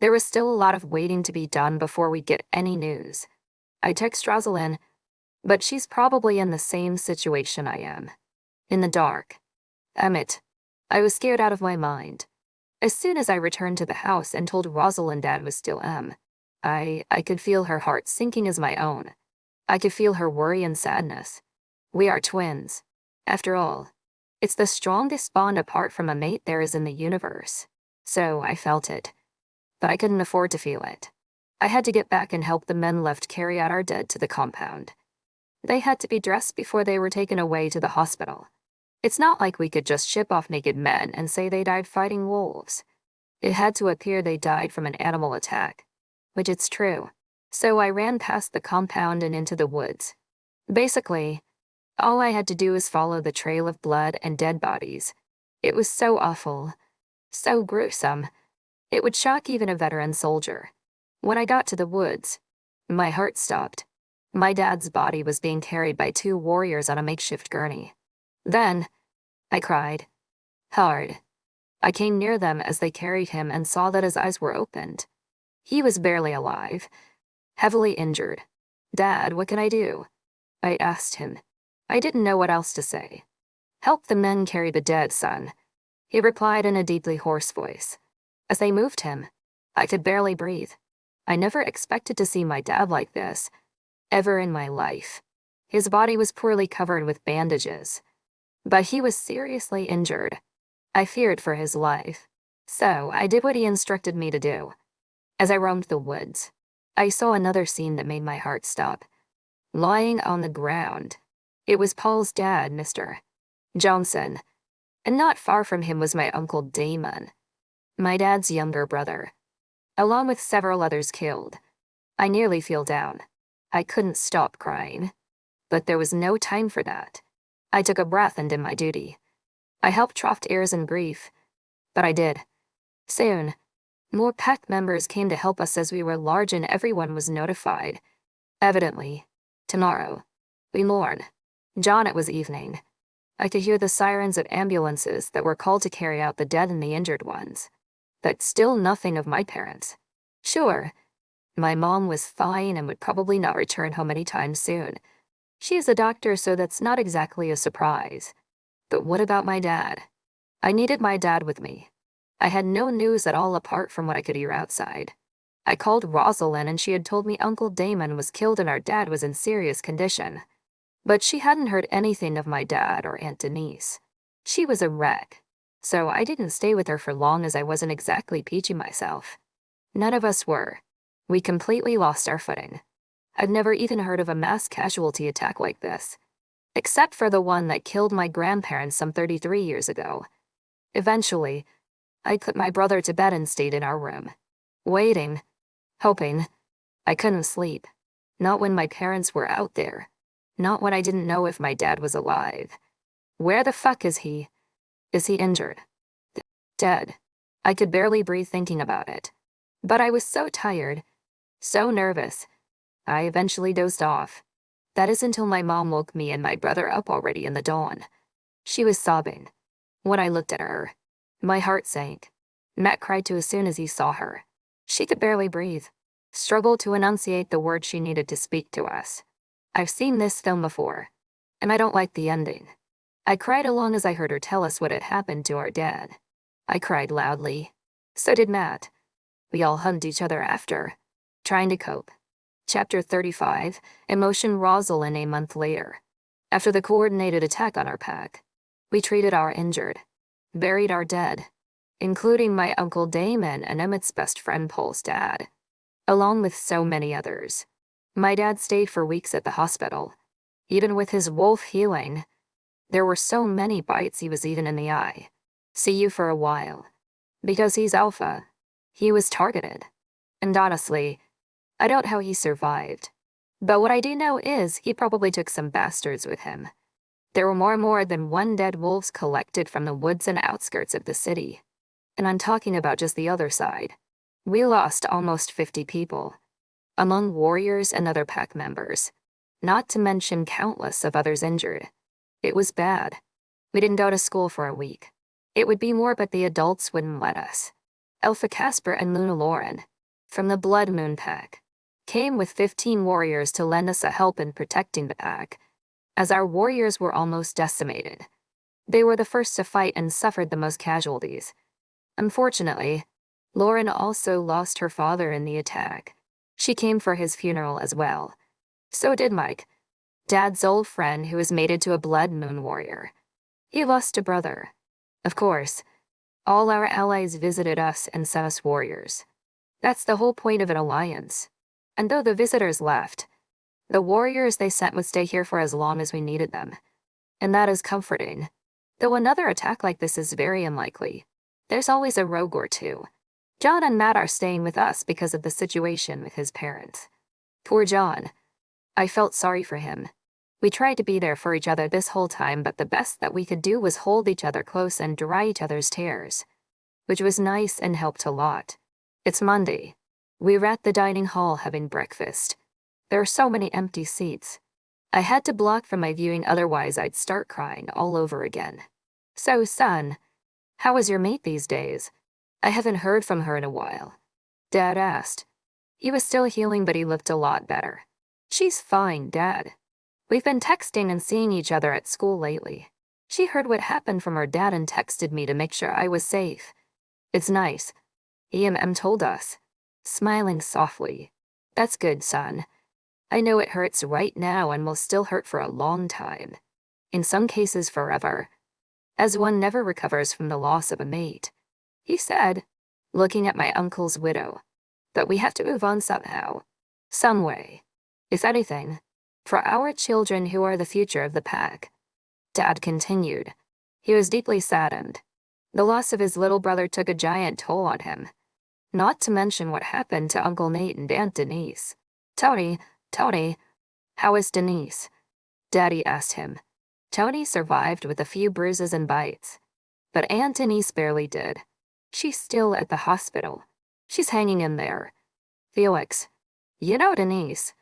there was still a lot of waiting to be done before we get any news. I text Rosalind, but she's probably in the same situation I am. In the dark. Emmett, I was scared out of my mind. As soon as I returned to the house and told Rosalind Dad was still I could feel her heart sinking as my own. I could feel her worry and sadness. We are twins. After all, it's the strongest bond apart from a mate there is in the universe. So I felt it. But I couldn't afford to feel it. I had to get back and help the men left carry out our dead to the compound. They had to be dressed before they were taken away to the hospital. It's not like we could just ship off naked men and say they died fighting wolves. It had to appear they died from an animal attack, which it's true. So I ran past the compound and into the woods. Basically, all I had to do was follow the trail of blood and dead bodies. It was so awful, so gruesome. It would shock even a veteran soldier. When I got to the woods, My heart stopped. My dad's body was being carried by 2 warriors on a makeshift gurney. Then, I cried. Hard. I came near them as they carried him and saw that his eyes were opened. He was barely alive, heavily injured. Dad, what can I do? I asked him. I didn't know what else to say. Help the men carry the dead, son. He replied in a deeply hoarse voice. As they moved him, I could barely breathe. I never expected to see my dad like this, ever in my life. His body was poorly covered with bandages, but he was seriously injured. I feared for his life, so I did what he instructed me to do. As I roamed the woods, I saw another scene that made my heart stop. Lying on the ground, it was Paul's dad, Mr. Johnson, and not far from him was my Uncle Damon, my dad's younger brother, along with several others killed. I nearly fell down. I couldn't stop crying, but there was no time for that. I took a breath and did my duty. I helped troughed ears in grief, but I did. Soon, more pack members came to help us as we were large and everyone was notified. Evidently, tomorrow, we mourn. John, it was evening. I could hear the sirens of ambulances that were called to carry out the dead and the injured ones. But still nothing of my parents. Sure, my mom was fine and would probably not return home anytime soon. She is a doctor, so that's not exactly a surprise. But what about my dad? I needed my dad with me. I had no news at all apart from what I could hear outside. I called Rosalind and she had told me Uncle Damon was killed and our dad was in serious condition. But she hadn't heard anything of my dad or Aunt Denise. She was a wreck, so I didn't stay with her for long as I wasn't exactly peachy myself. None of us were. We completely lost our footing. I'd never even heard of a mass casualty attack like this, except for the one that killed my grandparents some 33 years ago. Eventually, I put my brother to bed and stayed in our room, waiting, hoping. I couldn't sleep. Not when my parents were out there. Not when I didn't know if my dad was alive. Where the fuck is he? Is he injured? Dead. I could barely breathe thinking about it. But I was so tired, so nervous, I eventually dozed off. That is until my mom woke me and my brother up already in the dawn. She was sobbing. When I looked at her, my heart sank. Matt cried too as soon as he saw her. She could barely breathe, struggled to enunciate the words she needed to speak to us. I've seen this film before, and I don't like the ending. I cried along as I heard her tell us what had happened to our dad. I cried loudly. So did Matt. We all hugged each other after, trying to cope. Chapter 35, Emotion Rosalind a month later. After the coordinated attack on our pack, we treated our injured, buried our dead, including my Uncle Damon and Emmett's best friend Paul's dad, along with so many others. My dad stayed for weeks at the hospital. Even with his wolf healing, there were so many bites he was eaten in the eye. See you for a while. Because he's alpha, he was targeted. And honestly, I don't know how he survived. But what I do know is he probably took some bastards with him. There were more than 1 dead wolves collected from the woods and outskirts of the city. And I'm talking about just the other side. We lost almost 50 people, among warriors and other pack members, not to mention countless of others injured. It was bad. We didn't go to school for a week. It would be more, but the adults wouldn't let us. Alpha Casper and Luna Lauren, from the Blood Moon Pack, came with 15 warriors to lend us a help in protecting the pack, as our warriors were almost decimated. They were the first to fight and suffered the most casualties. Unfortunately, Lauren also lost her father in the attack. She came for his funeral as well. So did Mike, Dad's old friend who was mated to a Blood Moon warrior. He lost a brother. Of course, all our allies visited us and sent us warriors. That's the whole point of an alliance. And though the visitors left, the warriors they sent would stay here for as long as we needed them. And that is comforting. Though another attack like this is very unlikely. There's always a rogue or two. John and Matt are staying with us because of the situation with his parents. Poor John. I felt sorry for him. We tried to be there for each other this whole time, but the best that we could do was hold each other close and dry each other's tears, which was nice and helped a lot. It's Monday. We were at the dining hall having breakfast. There are so many empty seats. I had to block from my viewing, otherwise I'd start crying all over again. So, son, how is your mate these days? I haven't heard from her in a while. Dad asked. He was still healing, but he looked a lot better. She's fine, Dad. We've been texting and seeing each other at school lately. She heard what happened from her dad and texted me to make sure I was safe. It's nice. E.M.M. told us, smiling softly. That's good, son. I know it hurts right now and will still hurt for a long time. In some cases forever, as one never recovers from the loss of a mate. He said, looking at my uncle's widow. But we have to move on somehow. Some way. If anything, for our children who are the future of the pack. Dad continued. He was deeply saddened. The loss of his little brother took a giant toll on him. Not to mention what happened to Uncle Nate and Aunt Denise. Tony, how is Denise? Daddy asked him. Tony survived with a few bruises and bites. But Aunt Denise barely did. She's still at the hospital. She's hanging in there. Felix, you know Denise.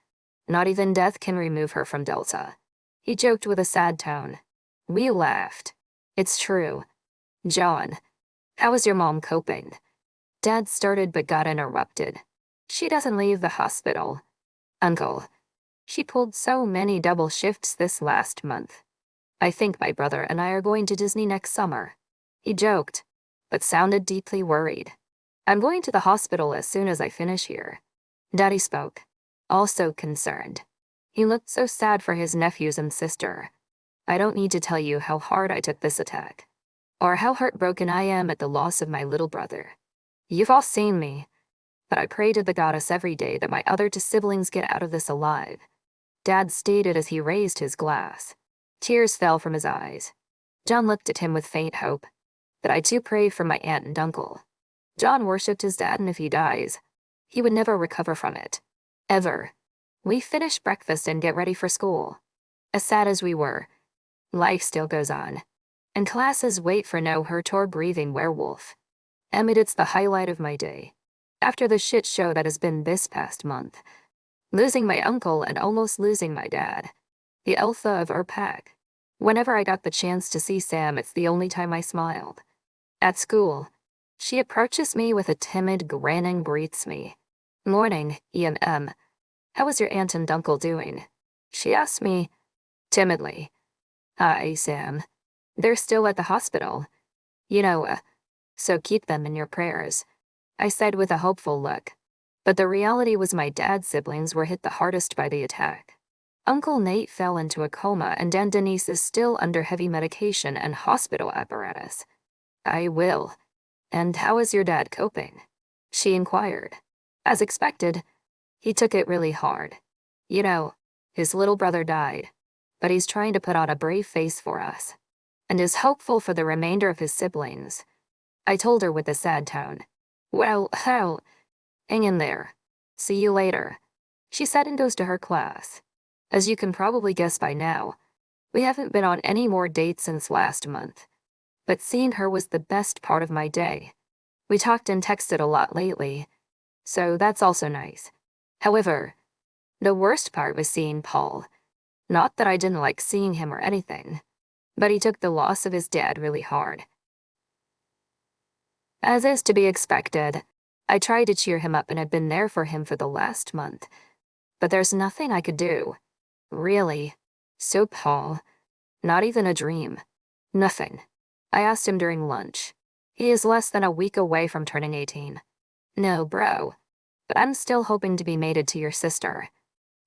Not even death can remove her from Delta. He joked with a sad tone. We laughed. It's true. John, how is your mom coping? Dad started but got interrupted. She doesn't leave the hospital. Uncle, she pulled so many double shifts this last month. I think my brother and I are going to Disney next summer. He joked, but sounded deeply worried. I'm going to the hospital as soon as I finish here. Daddy spoke, also concerned. He looked so sad for his nephews and sister. I don't need to tell you how hard I took this attack, or how heartbroken I am at the loss of my little brother. You've all seen me, but I pray to the goddess every day that my other two siblings get out of this alive. Dad stated as he raised his glass. Tears fell from his eyes. John looked at him with faint hope. But I too pray for my aunt and uncle. John worshipped his dad, and if he dies, he would never recover from it. Ever. We finish breakfast and get ready for school. As sad as we were, life still goes on. And classes wait for no hurt or breathing werewolf. Emmett, it's the highlight of my day. After the shit show that has been this past month. Losing my uncle and almost losing my dad. The alpha of our pack. Whenever I got the chance to see Sam, it's the only time I smiled. At school, she approaches me with a timid grin and greets me. Morning, E.M.M. How is your aunt and uncle doing? She asked me, timidly. Hi, Sam. They're still at the hospital. So keep them in your prayers. I said with a hopeful look. But the reality was my dad's siblings were hit the hardest by the attack. Uncle Nate fell into a coma and Aunt Denise is still under heavy medication and hospital apparatus. I will. And how is your dad coping? She inquired. As expected, he took it really hard. His little brother died, but he's trying to put on a brave face for us, and is hopeful for the remainder of his siblings. I told her with a sad tone. Well, hang in there. See you later. She said and goes to her class. As you can probably guess by now, we haven't been on any more dates since last month. But seeing her was the best part of my day. We talked and texted a lot lately, so that's also nice. However, the worst part was seeing Paul. Not that I didn't like seeing him or anything, but he took the loss of his dad really hard. As is to be expected, I tried to cheer him up and had been there for him for the last month. But there's nothing I could do. Really. So Paul, not even a dream. Nothing. I asked him during lunch. He is less than a week away from turning 18. No, bro. But I'm still hoping to be mated to your sister.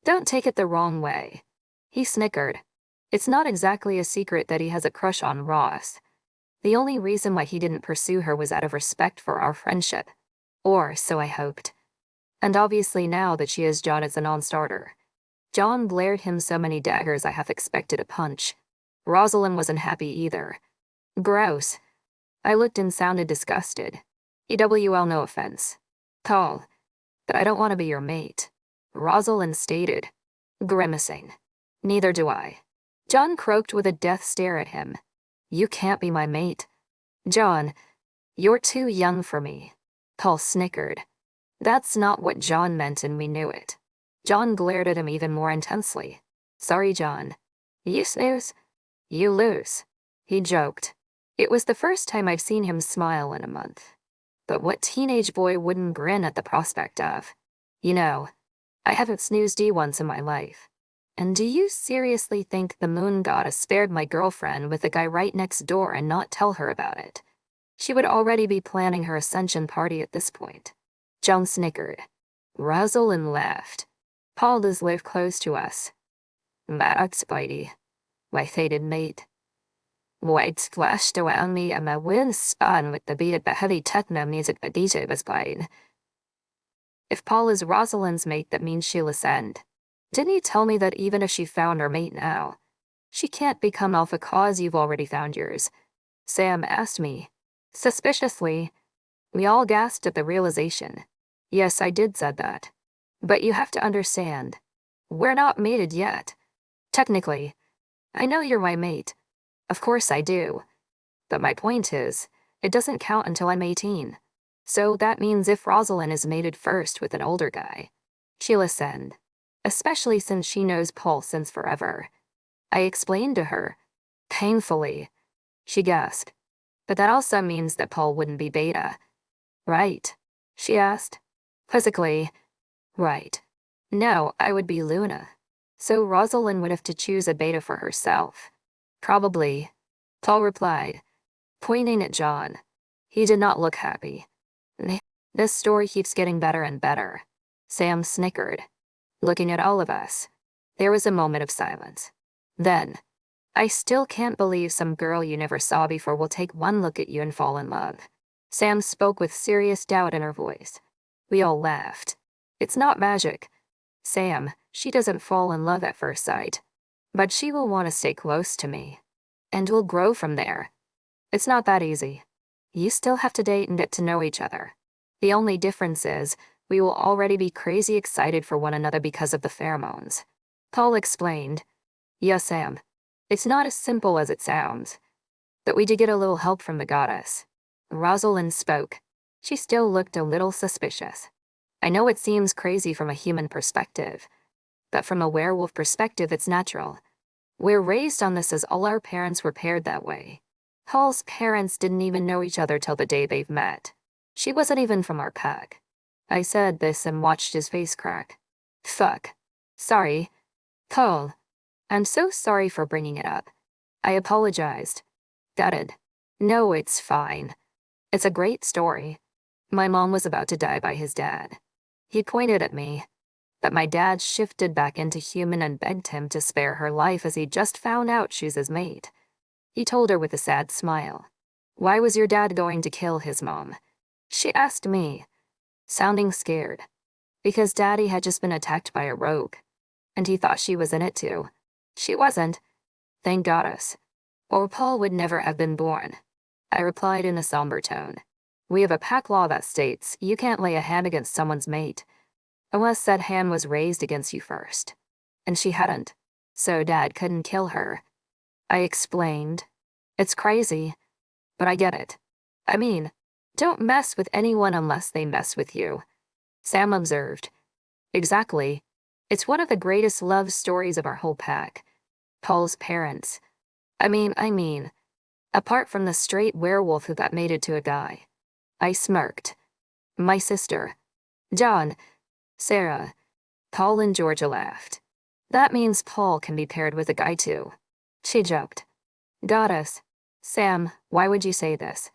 Don't take it the wrong way. He snickered. It's not exactly a secret that he has a crush on Ross. The only reason why he didn't pursue her was out of respect for our friendship. Or so I hoped. And obviously now that she has John as a non-starter. John blared him so many daggers I half expected a punch. Rosalind wasn't happy either. Gross. I looked and sounded disgusted. EWL, no offense. Paul, but I don't want to be your mate. Rosalind stated, grimacing. Neither do I. John croaked with a death stare at him. You can't be my mate. John, you're too young for me. Paul snickered. That's not what John meant and we knew it. John glared at him even more intensely. Sorry, John. You snooze, you lose. He joked. It was the first time I've seen him smile in a month. But what teenage boy wouldn't grin at the prospect of? You know, I haven't snoozed you once in my life. And do you seriously think the moon goddess spared my girlfriend with the guy right next door and not tell her about it? She would already be planning her ascension party at this point. John snickered. Rosalind laughed. Paul does live close to us. That's Spidey, my fated mate. White splashed around me and my wind spun with the beat of the heavy techno music the DJ was playing. If Paul is Rosalind's mate, that means she'll ascend. Didn't you tell me that even if she found her mate now, she can't become alpha cause you've already found yours? Sam asked me. Suspiciously, we all gasped at the realization. Yes, I did said that. But you have to understand, we're not mated yet. Technically, I know you're my mate. Of course I do. But my point is, it doesn't count until I'm 18. So that means if Rosalind is mated first with an older guy, she'll ascend, especially since she knows Paul since forever. I explained to her. Painfully. She gasped. But that also means that Paul wouldn't be beta. Right? She asked. Quizzically. Right. No, I would be Luna. So Rosalind would have to choose a beta for herself. Probably. Paul replied, pointing at John. He did not look happy. This story keeps getting better and better. Sam snickered, looking at all of us. There was a moment of silence. Then, I still can't believe some girl you never saw before will take one look at you and fall in love. Sam spoke with serious doubt in her voice. We all laughed. It's not magic. Sam, she doesn't fall in love at first sight. But she will want to stay close to me. And we'll grow from there. It's not that easy. You still have to date and get to know each other. The only difference is, we will already be crazy excited for one another because of the pheromones. Paul explained. Yes, Sam. It's not as simple as it sounds. But we did get a little help from the goddess. Rosalind spoke. She still looked a little suspicious. I know it seems crazy from a human perspective, but from a werewolf perspective it's natural. We're raised on this as all our parents were paired that way. Paul's parents didn't even know each other till the day they've met. She wasn't even from our pack. I said this and watched his face crack. Fuck. Sorry. Paul. I'm so sorry for bringing it up. I apologized. Gutted. No, it's fine. It's a great story. My mom was about to die by his dad. He pointed at me. But my dad shifted back into human and begged him to spare her life as he just found out she's his mate. He told her with a sad smile. Why was your dad going to kill his mom? She asked me, sounding scared. Because Daddy had just been attacked by a rogue. And he thought she was in it too. She wasn't. Thank goddess. Or Paul would never have been born. I replied in a somber tone. We have a pack law that states you can't lay a hand against someone's mate, unless that hand was raised against you first. And she hadn't. So Dad couldn't kill her. I explained. It's crazy, but I get it. I mean, don't mess with anyone unless they mess with you. Sam observed. Exactly. It's one of the greatest love stories of our whole pack. Paul's parents. I mean, apart from the straight werewolf who got mated to a guy. I smirked. My sister. John. Sarah. Paul and Georgia laughed. That means Paul can be paired with a guy too. She joked. Goddess. Sam, why would you say this?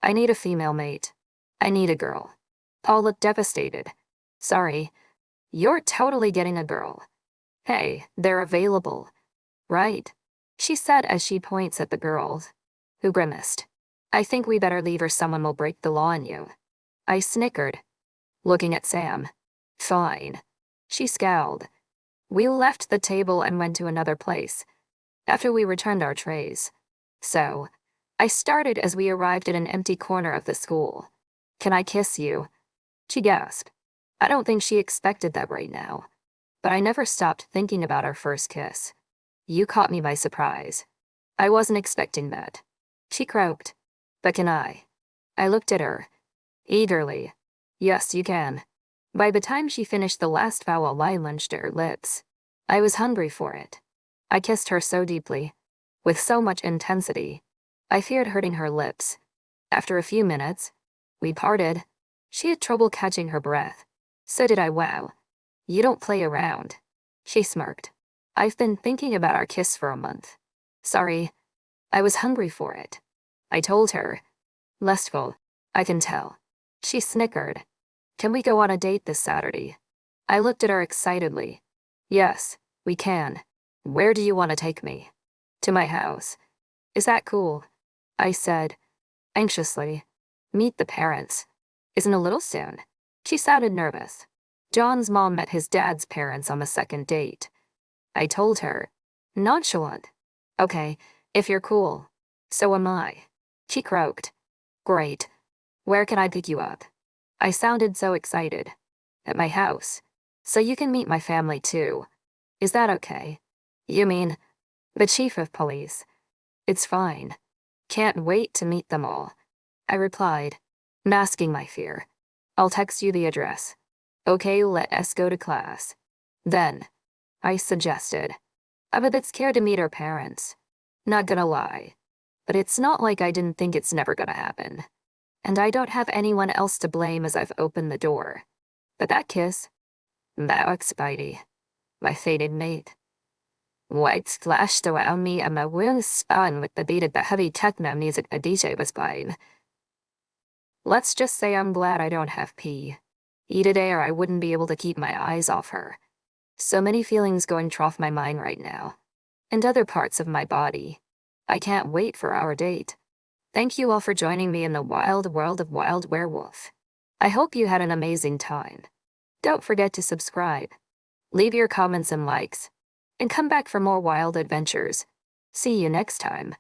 I need a female mate. I need a girl. Paul looked devastated. Sorry. You're totally getting a girl. Hey, they're available. Right? She said as she points at the girls, who grimaced. I think we better leave or someone will break the law on you. I snickered, looking at Sam. Fine. She scowled. We left the table and went to another place, after we returned our trays. So, I started as we arrived at an empty corner of the school. Can I kiss you? She gasped. I don't think she expected that right now, but I never stopped thinking about our first kiss. You caught me by surprise. I wasn't expecting that. She croaked. But can I? I looked at her. Eagerly. Yes, you can. By the time she finished the last vowel, I lunged at her lips. I was hungry for it. I kissed her so deeply, with so much intensity, I feared hurting her lips. After a few minutes, we parted. She had trouble catching her breath. So did I. Wow. You don't play around. She smirked. I've been thinking about our kiss for a month. Sorry. I was hungry for it. I told her. Lustful. I can tell. She snickered. Can we go on a date this Saturday? I looked at her excitedly. Yes, we can. Where do you want to take me? To my house. Is that cool? I said, anxiously. Meet the parents. Isn't a little soon? She sounded nervous. John's mom met his dad's parents on the second date. I told her. Nonchalant. Okay, if you're cool. So am I. She croaked. Great. Where can I pick you up? I sounded so excited. At my house. So you can meet my family too. Is that okay? You mean, the chief of police? It's fine. Can't wait to meet them all. I replied, masking my fear. I'll text you the address. Okay, let us go to class. Then, I suggested. I'm a bit scared to meet her parents. Not gonna lie. But it's not like I didn't think it's never gonna happen. And I don't have anyone else to blame as I've opened the door. But that kiss, that was Spidey, my fated mate. White splashed around me and my wings spun with the beat of the heavy techno music the DJ was playing. Let's just say I'm glad I don't have pee. Today or I wouldn't be able to keep my eyes off her. So many feelings going off my mind right now. And other parts of my body. I can't wait for our date. Thank you all for joining me in the wild world of Wild Werewolf. I hope you had an amazing time. Don't forget to subscribe. Leave your comments and likes. And come back for more wild adventures. See you next time.